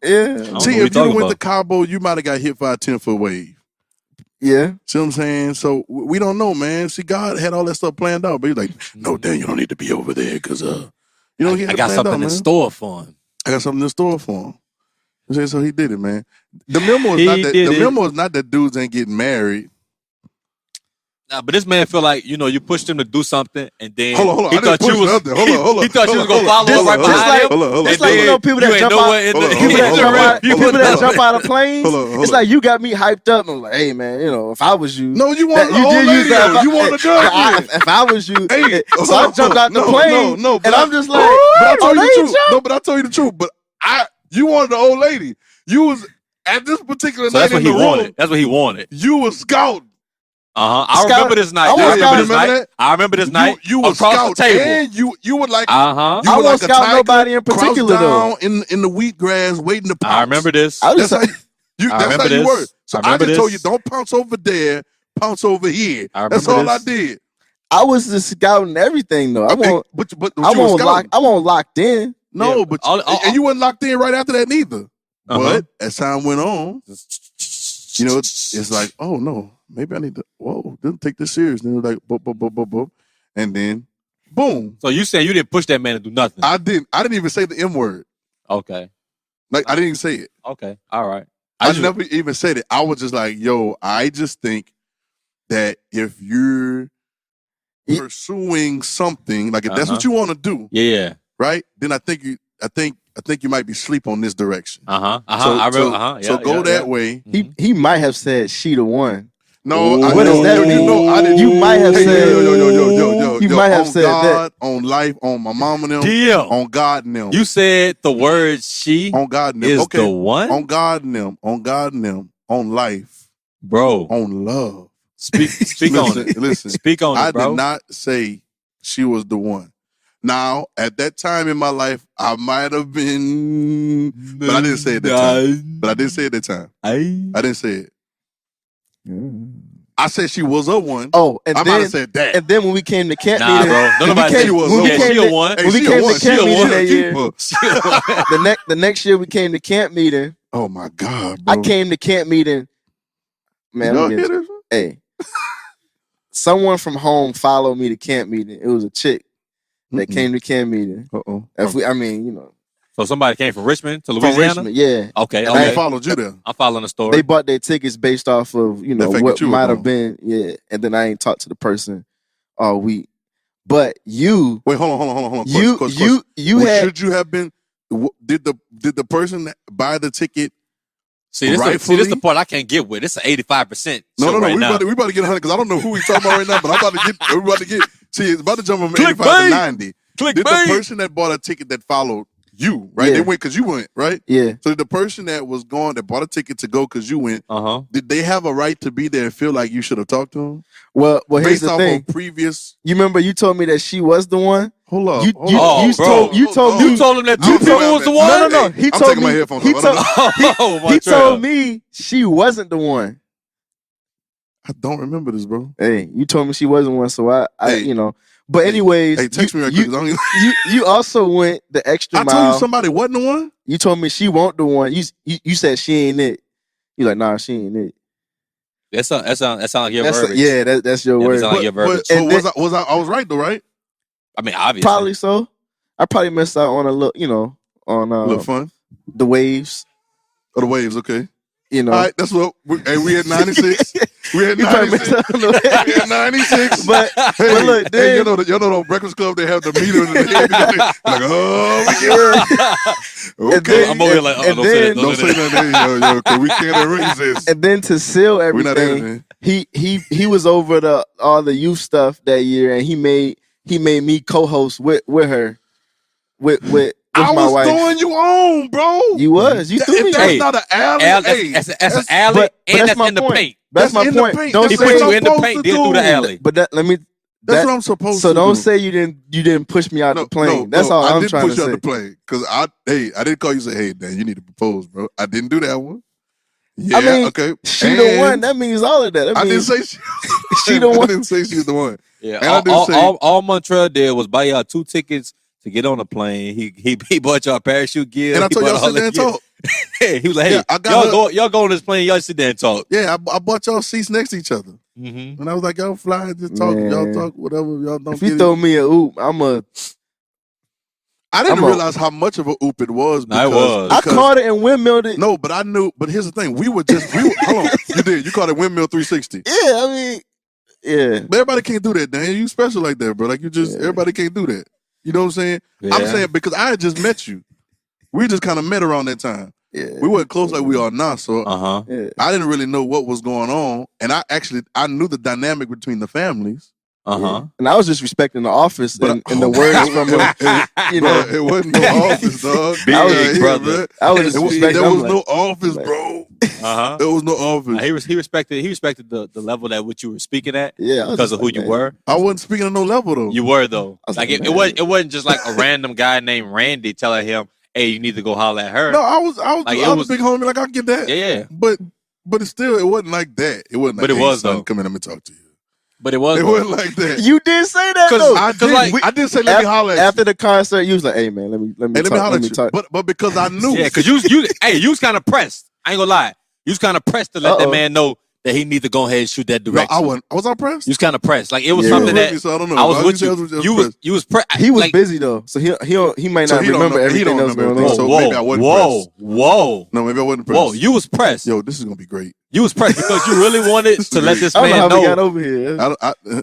Yeah. See, if you went to Cabo, you might have got hit by a 10-foot wave. Yeah. See what I'm saying? So we don't know, man. See, God had all that stuff planned out, but he's like, no, Dan, you don't need to be over there because you know, I got something in store for him. So he did it, man. The memo is not that dudes ain't getting married. Nah, but this man feel like, you pushed him to do something, and then hold on. He thought you was gonna follow up right behind him. It's like people that jump out of planes. It's like you got me hyped up. I'm like, hey man, if I was you, no, you want the old lady. You want the girlfriend. If I was you, so I jumped out the plane. No, and I'm just like, but I told you the truth. No, but I told you the truth. But you wanted the old lady. You was at this particular night in the room. That's what he wanted. You was scouting. I remember this night. I remember this night. You were across the table. And you were like, I won't scout nobody in particular though. In the wheatgrass, waiting to pounce. I remember this. That's how you were. So I just told you, don't pounce over there, pounce over here. That's all I did. I was just scouting everything though. I won't locked in. No, but and you weren't locked in right after that neither. But as time went on, it's like, oh no. Maybe I need to, didn't take this serious. And it was like, boop. And then, boom. So you saying you didn't push that man to do nothing? I didn't even say the M word. Okay. Like, I didn't even say it. Okay. All right. I never even said it. I was just like, yo, I just think that if you're pursuing something, like if that's what you want to do. Yeah. Right? Then I think you might be asleep on this direction. So go that way. He might have said she the one. No, what does that mean? I didn't. You might have said. Yo. You might have said God, that on life, on my mom and them, on God and them. You said the word "she" on God and them. Is the one on God and them, on life, bro, on love. Speak on it. Listen, speak on it, bro. I did not say she was the one. Now, at that time in my life, I might have been, but I didn't say it that time. I didn't say it. I said she was a one. Oh, and I might have said that. And then when we came to camp meeting, bro, when we came to camp meeting that year, the next year we came to camp meeting. Oh my God, bro. I came to camp meeting. Man, hey, someone from home followed me to camp meeting. It was a chick that came to camp meeting. So somebody came from Richmond to Louisiana? From Richmond, yeah. Okay. And they followed you there. I'm following the story. They bought their tickets based off of, what might have been, yeah. And then I ain't talked to the person all week. But you... Wait, hold on. Should you have been... Did the person buy the ticket See, this is the part I can't get with. It's an 85%. No. Right we about to get 100 because I don't know who we talking about right now, but we're about to get... See, it's about to jump from 85 to 90. Did the person that bought a ticket that followed you, right? Yeah. They went because you went, right? Yeah. So the person that bought a ticket to go because you went, did they have a right to be there and feel like you should have talked to them? Well, here's the thing. Based off of previous... You remember you told me that she was the one? Hold up. You told him that Tutu was the one? No. He told me. My headphones off. He told me she wasn't the one. I don't remember this, bro. Hey, you told me she wasn't one, so I you know. But anyways, hey, text me right quick. You also went the extra mile. I told you somebody wasn't the one. You told me she won't the one. You said she ain't it. You like, nah, she ain't it. That sound like your verbiage. Yeah, that's your word. Like your verbiage. But I was right though, right? I mean, obviously. Probably so. I probably missed out on a little, you know, on a little fun. The waves. Oh, the waves, okay. You know. All right, that's what we had 96. We had 96. We had 96. But look, hey, you know the Breakfast Club, they have the meter in the head. Like, okay. I'm over here like, don't say that. Yo, we can't erase this. And then to seal everything, he was over all the youth stuff that year, and he made me co-host with her, with I my was wife. throwing you on, bro. You was. You threw me. That's not an alley. That's an alley, and that's in the paint. That's my point. Don't he put you in the paint, then through the alley. But that's what I'm supposed to do. So don't say you didn't push me out the plane. That's all I'm trying to say. I didn't push you out the plane because I didn't call you and say, hey, Dan, you need to propose, bro. I didn't do that one. Yeah, I mean, okay. She the one. That means all of that. I didn't say she the one. I didn't say she's the one. Yeah. All Montreal did was buy y'all 2 tickets to get on the plane. He bought y'all parachute gear. And I told y'all sit there and talk. Hey, he was like, hey, y'all go on this plane. Y'all sit there and talk. Yeah, I bought y'all seats next to each other. Mm-hmm. And I was like, y'all fly, just talk. Man. Y'all talk, whatever. Y'all don't. If you throw me a oop, I didn't realize how much of a oop it was. Because, it was. I caught it and windmilled it. No, but I knew. But here's the thing: we were hold on. You did. You caught it windmill 360. Yeah, I mean, yeah. But everybody can't do that, Dan. You special like that, bro. Like everybody can't do that. You know what I'm saying? Yeah. I'm saying because I had just met you. We just kind of met around that time. Yeah. We weren't close like we are now, so I didn't really know what was going on, and I knew the dynamic between the families. Yeah. And I was just respecting the office and the words from him. You know, it wasn't no office, dog. Big brother. I was just there was no office, bro. There was no office. He respected the level at which you were speaking at. Yeah, because of who you were. I wasn't speaking at no level though. You were though. Like it wasn't just like a random guy named Randy telling him, "Hey, you need to go holler at her." No, I was a big homie. Like I get that. Yeah. But it still it wasn't like that. It wasn't. Like, but it was though. Come in, let me talk to you. But it wasn't like that. You did say that though. I did say let me holler at you. After the concert, you was like, "Hey man, let me holler at you." But because I knew. Yeah, because you was kind of pressed. I ain't gonna lie. You was kind of pressed to let that man know that he need to go ahead and shoot that direction. No, I wasn't. Was I pressed? You was kind of pressed. Like it was something that so I don't know. I was with you. You was pressed. He was busy though, so he might not remember everything else going on. So maybe I wasn't pressed. Whoa. No, maybe I wasn't pressed. Whoa, you was pressed. Yo, this is gonna be great. You was pressed because you really wanted to let this man know. I don't know how we got over here.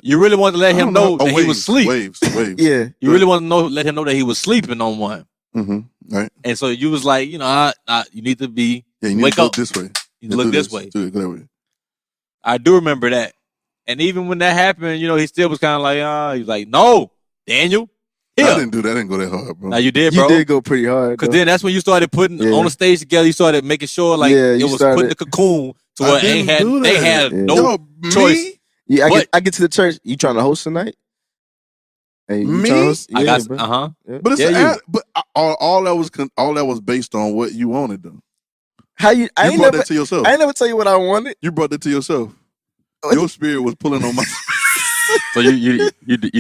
You really wanted to let him know that he was asleep. Waves. Yeah. You really wanted to let him know that he was sleeping on one. Mm-hmm. Right. And so you was like, you need to be. Yeah, you need wake to up look this way. You look this way. Do it that way. I do remember that. And even when that happened, he still was kind of like, he was like, no, Daniel. I didn't do that. I didn't go that hard, bro. Now you did, bro. You did go pretty hard. Because then that's when you started putting on the stage together. You started making sure it was putting the cocoon to where they had no choice. Yeah, I get to the church. You trying to host tonight? Hey, me? I got But it's but all that was based on what you wanted though. How you? I brought that to yourself. I ain't never tell you what I wanted. You brought that to yourself. Your spirit was pulling on my. So you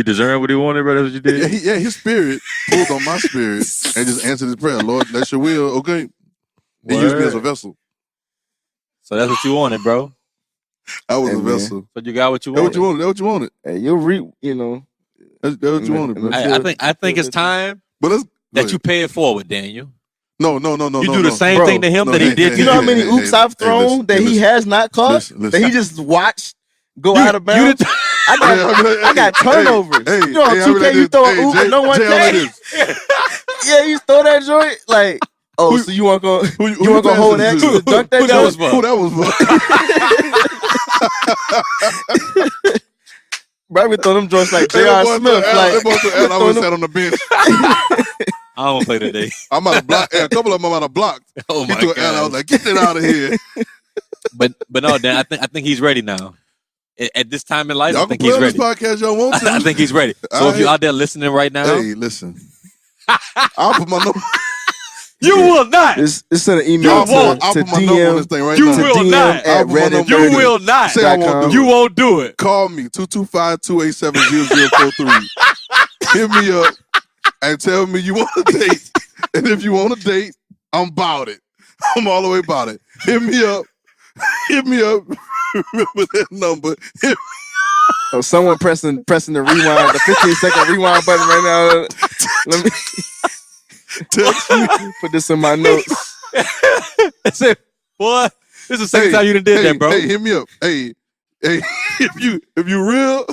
discerned what he wanted, bro? That's what you did. Yeah, his spirit pulled on my spirit and just answered his prayer. Lord, that's your will. Okay, he used me as a vessel. So that's what you wanted, bro. I was a vessel. So you got what you wanted. That's what you wanted. Hey, you'll reap. That's what you wanted, bro. I think it's time that you pay it forward, Daniel. No. You do the same thing to him that he did to you. You know how many oops I've thrown that he has not caught? That he just watched go out of bounds? I got turnovers. You know on 2K you throw an oop and no one takes. Yeah, you throw that joint like, so you want to go hold that to dunk that joint? Who that was for? Bro, we throw them joints like J.R. Smith. I was sat on the bench. I don't play today. I'm out of block. A couple of them I'm out of blocked. Oh my god! I was like, get that out of here. But no, Dan. I think he's ready now. At this time in life, y'all I think he's ready. This podcast y'all want to. I think he's ready. So if you're out there listening right now, hey, listen. I'll put my number. You will not. It's an email I'll put my number on this thing right now. You will not. At Reddit. You will not. Say I won't do it. You won't do it. Call me 225-287-0043. Hit me up and tell me you want a date. And if you want a date, I'm about it. I'm all the way about it. Hit me up. Remember that number. Oh, someone pressing the rewind, the 15-second rewind button right now. Let me Text me. put this in my notes. That's it. Boy, this is the second time you done did that, bro. Hey, hit me up. Hey, if you real,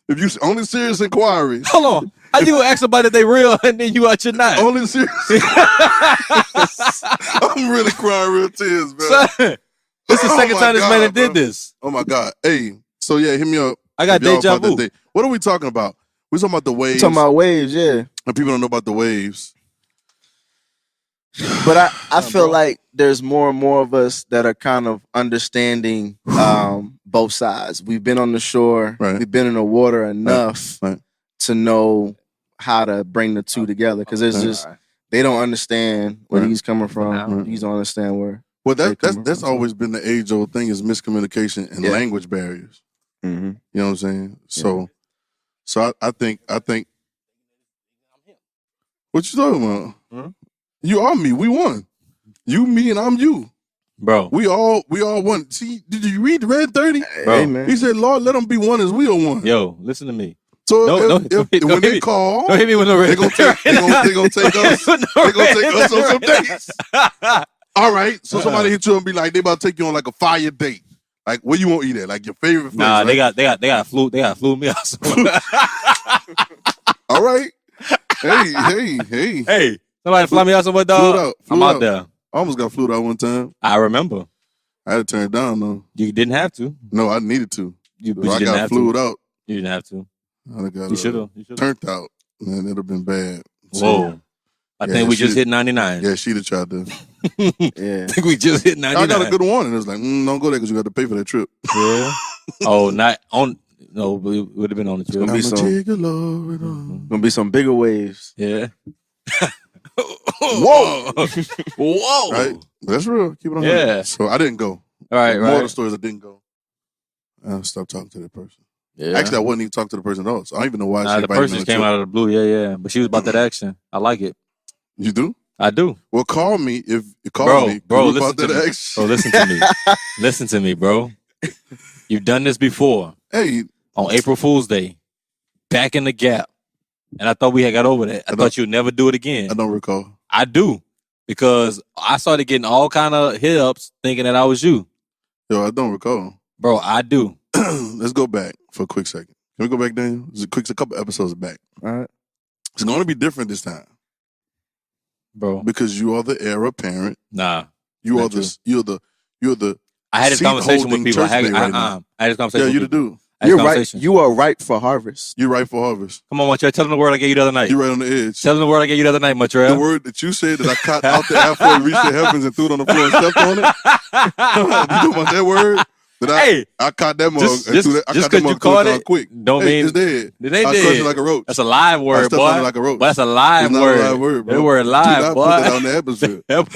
if you only serious inquiry. Hold on. How you gonna ask somebody if they real and then you out your not? Only serious. I'm really crying real tears, man. Son, this is the second time this man did this. Oh my God. Hey, so yeah, hit me up. I got deja vu. What are we talking about? We're talking about the waves. Talking about waves, yeah. And people don't know about the waves. But I feel like there's more and more of us that are kind of understanding both sides. We've been on the shore. Right. We've been in the water enough Right. to know how to bring the two together. Because it's just, they don't understand where he's coming from. He's don't understand where. Well, that's always been the age-old thing is miscommunication and language barriers. Mm-hmm. You know what I'm saying? So I think what you talking about? Hmm? You are me. We won. You, me, and I'm you. Bro. We all won. See, did you read Red 30? Bro. Hey, man. He said, Lord, let them be one as we are one. Yo, listen to me. So Don't when they call, don't hit me with no red. they're gonna take us. They're gonna take us on some dates. All right. So somebody hit you and be like, they about to take you on like a fire date. Like, where you want to eat at? Like your favorite place. Nah, right? they got flew me out somewhere. All right. Hey. Hey, somebody fly me out somewhere, dog. I'm out there. I almost got flued out one time. I remember. I had to turn it down though. You didn't have to. No, I needed to. You I didn't got have flued to. out. You didn't have to. I got You should have. turned out. Man, it'd have been bad. Whoa. I think we just hit 99. Yeah, she'd have tried to. Yeah. I think we just hit 99. I got a good warning. It was like, don't go there because you got to pay for that trip. Yeah. Oh, not on. No, we would have been on the trip. Gonna be some bigger waves. Yeah. Whoa. Whoa. Right? That's real. Keep it on. Yeah. So I didn't go. All right, More of the right. stories I didn't go. I stopped talking to that person. Yeah. Actually, I wasn't even talking to the person at all. So I don't even know why she the invited me person on just the came trip. out of the blue. Yeah. But she was about that action. I like it. You do? I do. Well, call me if you call me. Bro, about listen to that me. action. Bro, listen to me. Listen to me, bro. You've done this before. Hey, on April Fool's Day, back in the Gap. And I thought we had got over that. I thought you'd never do it again. I don't recall. I do. Because I started getting all kind of hit-ups thinking that I was you. Yo, I don't recall. Bro, I do. Let's go back for a quick second. Can we go back, Daniel? It's a couple episodes back. All right. It's going to be different this time. Bro. Because you are the heir apparent. Nah. You are the you're the I had this conversation with people. I had this conversation. Yeah, you the dude. You're right. You are ripe for harvest. You're ripe for harvest. Come on, Montreal. Tell them the word I gave you the other night. You're right on the edge. Tell them the word I gave you the other night, Montreal. The word that you said that I caught out the apple and reached the heavens and threw it on the floor and stepped on it. You talking about that word? I caught that mug. Just because you caught it, quick. Don't mean it's dead. It ain't I dead. crushed it like a roach. That's a live word, boy. On it like a roach. But that's a live it's word. Not a live word, bro. That word live, Dude, boy. I put that on the atmosphere. That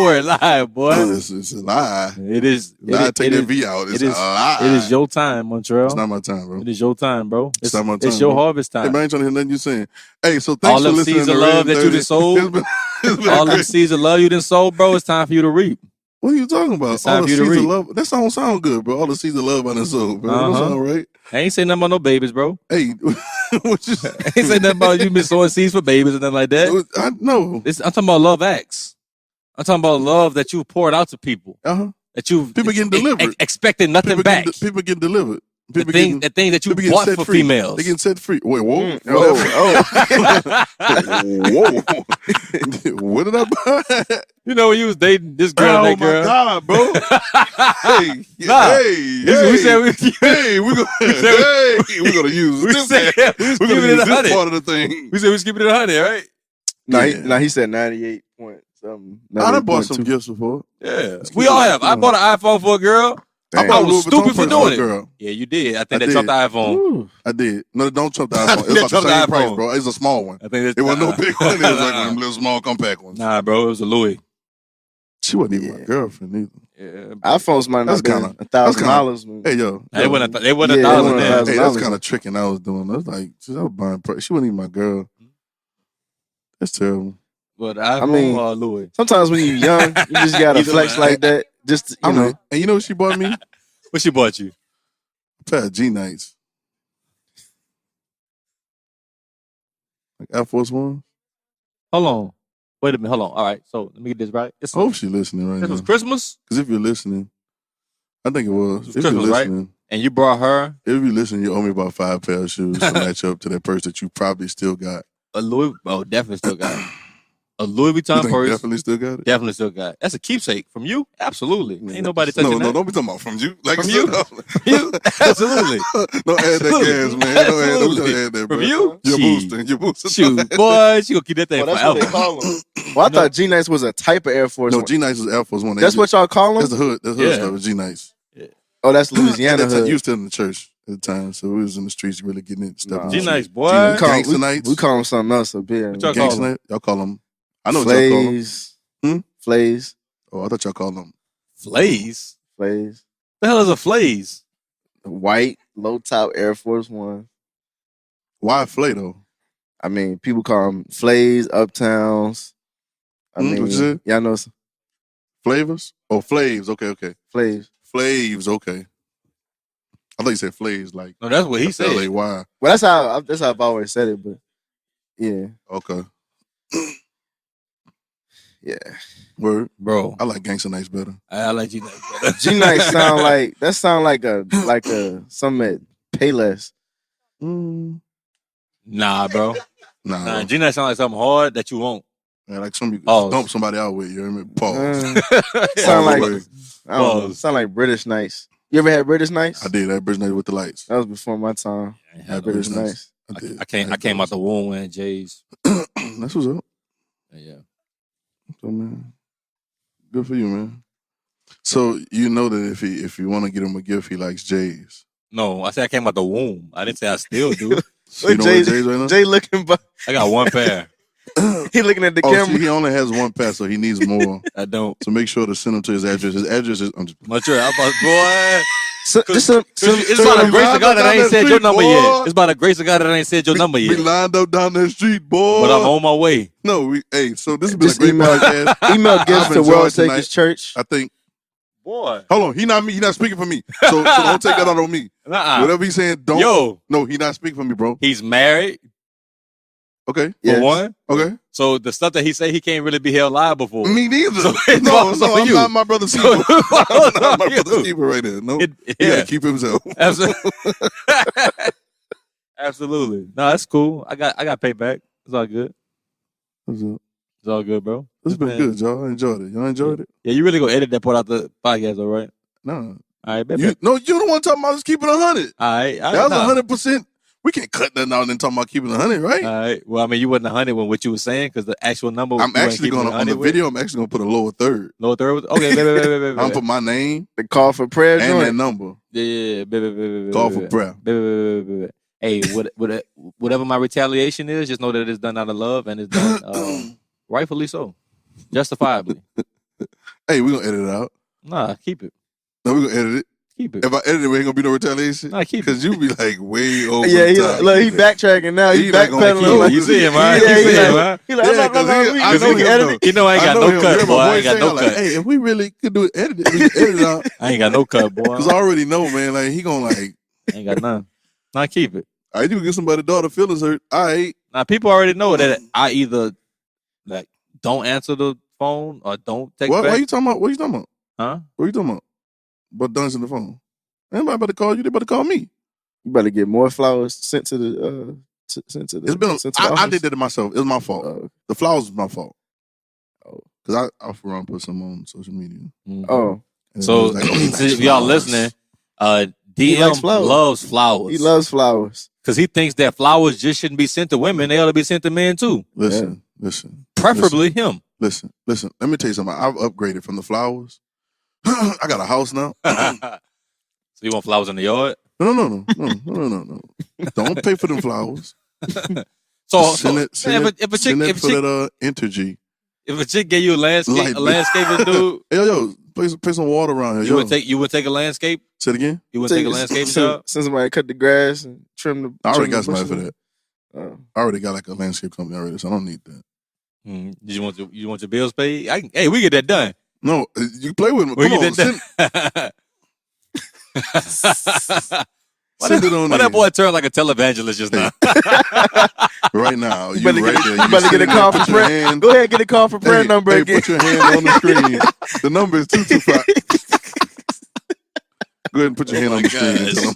word live, boy. It's a lie. It is. Take that V out. It's a lie. It is your time, Montreal. It's not my time, bro. It is your time, bro. It's not my time. It's your bro. harvest time. Hey, man, I ain't trying to hear nothing you saying. Hey, so thanks all for them listening seeds to of love that you done sold. All them seeds of love you done sold, bro. It's time for you to reap. What are you talking about? It's time all for the you to seeds of reap. love. That don't sound good, bro. All the seeds of love I done sold, bro. That don't sound right. I ain't saying nothing about no babies, bro. Hey, what you I ain't saying nothing about you been sowing seeds for babies and nothing like that. I know. I'm talking about love acts. I'm talking about love that you poured out to people. That you people getting delivered, expecting nothing back. People getting delivered. The thing that you bought for free. females. They getting set free. Wait, whoa. Whoa. What did I buy? You know when you was dating this girl and that girl. Oh, my God, bro. We're going to use this part of the thing. We said we skipping it 100, right? No, he said 98 point something. I done bought some gifts before. Yeah. We all have. I bought an iPhone for a girl. I was stupid for doing it. Girl. Yeah, you did. I think that trumped the iPhone. Ooh. I did. No, don't trump the iPhone. It's about the same price, bro. It's a small one. I think it was no big one. It was like one of them little small compact ones. Nah, bro, it was a Louis. She wasn't even my girlfriend either. Yeah, iPhones might not be $1,000. Hey, yo. They wouldn't $1,000. Hey, that's kind of tricking I was doing. I was like, I was buying. She wasn't even my girl. That's terrible. But iPhone Louis. Sometimes when you're young, you just gotta flex like that. Just you know. And you know what she bought me? What she bought you? A pair of G-Nights. Like Air Force One. Hold on. Wait a minute. Hold on. All right. So let me get this right. I hope she's listening right now. This was Christmas? Because if you're listening, I think it was. If Christmas, you're listening, right? And you brought her? If you're listening, you owe me about 5 pairs of shoes to match up to that purse that you probably still got. A Louis, definitely still got it. A Louis Vuitton purse. Definitely still got it? Definitely still got it. That's a keepsake. From you? Absolutely. Ain't nobody touching that. No, don't be talking about from you. Like from you? You? Absolutely. Don't add that gas, man. Don't add that, bro. From you? You're boosting. Shoot, boy, she gonna keep that thing forever. That's what they call them. Well, I thought G-Nights was a type of Air Force One. No, G-Nights is Air Force One. That's what y'all call them? That's the hood. That's hood stuff. G-Nights. Yeah. Oh, that's Louisiana hood. You were still in the church at the time, so we was in the streets really getting it. G-Nights, boy. Gangsta Nights. We call them something else up here. What y'all call them? Y'all call them. I know what y'all call them. Flays. Oh, I thought y'all called them. Flays? Flays. The hell is a Flays? White, low top Air Force One. Why Flay, though? I mean, people call them Flays, Uptowns. I mean, what you said? Y'all know Flavors? Oh, Flaves. Okay. Flaves. Flaves, okay. I thought you said Flaves, like. No, that's what he said. L-A-Y. Well, that's how I've always said it, but yeah. Okay. Yeah. Word. Bro. I like Gangsta Nights better. I like G-Nights better. G-Nights sound like something at Payless. Nah, bro. Nah. G-Nights sound like something hard that you won't. Yeah, like you dump somebody out with, you know what I mean? Pause. Sound like British Nights. You ever had British Nights? I did. I had British Nights with the lights. That was before my time. I had British Nights. I came out the womb wearing J's. That's what's up. Yeah. So, man, good for you, man. So you know that if you want to get him a gift, he likes J's. No, I said I came out the womb. I didn't say I still do. So you know what J's right now? Jay looking, but I got one pair. He looking at the camera. See, he only has one pair, so he needs more. I don't. So make sure to send him to his address. His address is. I'm just. Much sure. I'm about, boy. It's about a grace of God that I ain't said your number yet. It's about a grace of God that I ain't said your number yet. We lined up down that street, boy. But I'm on my way. No, so this has been a great podcast. Email gifts to World Takers Church. I think. Boy. Hold on. He not me. He not speaking for me. So don't take that out on me. Whatever he's saying, don't. Yo. No, he not speaking for me, bro. He's married. Okay. For one. Okay. So the stuff that he say he can't really be held liable for. Me neither. So no, I'm not my brother's keeper. I'm not my brother's keeper right there. No. He gotta keep himself. Absolutely. No, that's cool. I got payback. It's all good. What's up? It's all good, bro. It's been good, y'all. I enjoyed it. Y'all enjoyed it? Yeah, you really gonna edit that part out the podcast, all right? No. All right, you don't want to talk about just keeping 100. All right. That was 100%. We can't cut that out and then talk about keeping 100, right? All right. Well, I mean, you wasn't 100 when what you were saying because the actual number. I'm actually going to, on the video, I'm actually going to put a lower third. Lower third? Was, okay, I'm going to put my name. The call for prayer and that number. Yeah. Call for prayer. Hey, whatever my retaliation is, just know that it's done out of love and it's done rightfully so. Justifiably. Hey, we're going to edit it out. Nah, keep it. No, we're going to edit it. Keep it. If I edit it, ain't gonna be no retaliation. Nah, keep it. Because you be like way over. Yeah, he backtracking now. He backpedaling. Like, you see him, right? Yeah, you see him, right? He like, I know he edited. You know I ain't got no cut, boy. I ain't got no cut. Hey, if we really could do it, edit it, we can edit it out. I ain't got no cut, boy. Because I already know, man. Like he gonna like. I ain't got none. Nah, keep it. I do get somebody's daughter feelings hurt. Now people already know that I either like don't answer the phone or don't text back. What are you talking about? What are you talking about? Huh? What are you talking about? But don't answer the phone. Anybody about to call you? They about to call me. You better get more flowers sent to the. It's been. I did that to myself. It was my fault. The flowers was my fault. Oh, because I for around put some on social media. Mm-hmm. Oh, so like, if y'all listening, DM loves flowers. He loves flowers because he thinks that flowers just shouldn't be sent to women. They ought to be sent to men too. Listen. Preferably him. Listen. Let me tell you something. I've upgraded from the flowers. I got a house now. So you want flowers in the yard? No. Don't pay for them flowers. Send it for that energy. If a chick gave you a landscaper dude, yo, play some water around here. You would take a landscape? Say it again. You would take a landscape job? Send somebody cut the grass and trim the. I already got somebody for that. I already got like a landscape company already, so I don't need that. You want your bills paid? Hey, we get that done. No, you play with me. We Come get on, that done. Send it on why that boy turned like a televangelist just now? Right now, you better right there. You better get a call for prayer. Go ahead, get a call for prayer number again. Put your hand on the screen. The number is 225. Go ahead and put your hand on the screen.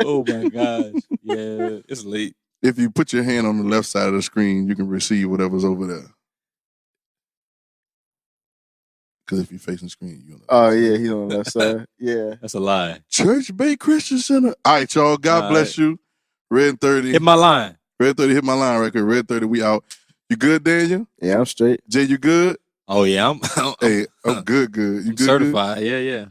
Oh my gosh. Yeah, it's late. If you put your hand on the left side of the screen, you can receive whatever's over there. Because if you're facing the screen, you're on the left side. He's on the left side. Yeah. That's a lie. Church Bay Christian Center. All right, y'all. God bless you. RedIn30. Hit my line. RedIn30, hit my line right here. RedIn30, we out. You good, Daniel? Yeah, I'm straight. Jay, you good? Oh, yeah. I'm good. You good? Certified. Good? Yeah.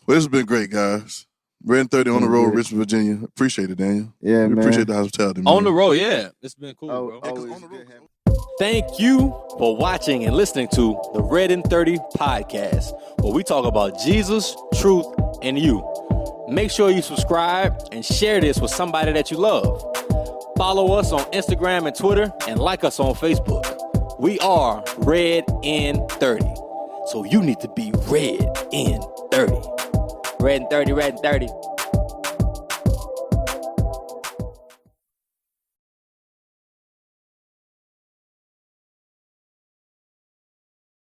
Well, this has been great, guys. RedIn30 on the road, Richmond, Virginia. Appreciate it, Daniel. Yeah, man. Appreciate the hospitality, man. On the road, yeah. It's been cool, bro. On the road. Thank you for watching and listening to the RedIn30 Podcast, where we talk about Jesus, truth, and you. Make sure you subscribe and share this with somebody that you love. Follow us on Instagram and Twitter, and like us on Facebook. We are RedIn30, so you need to be RedIn30. RedIn30.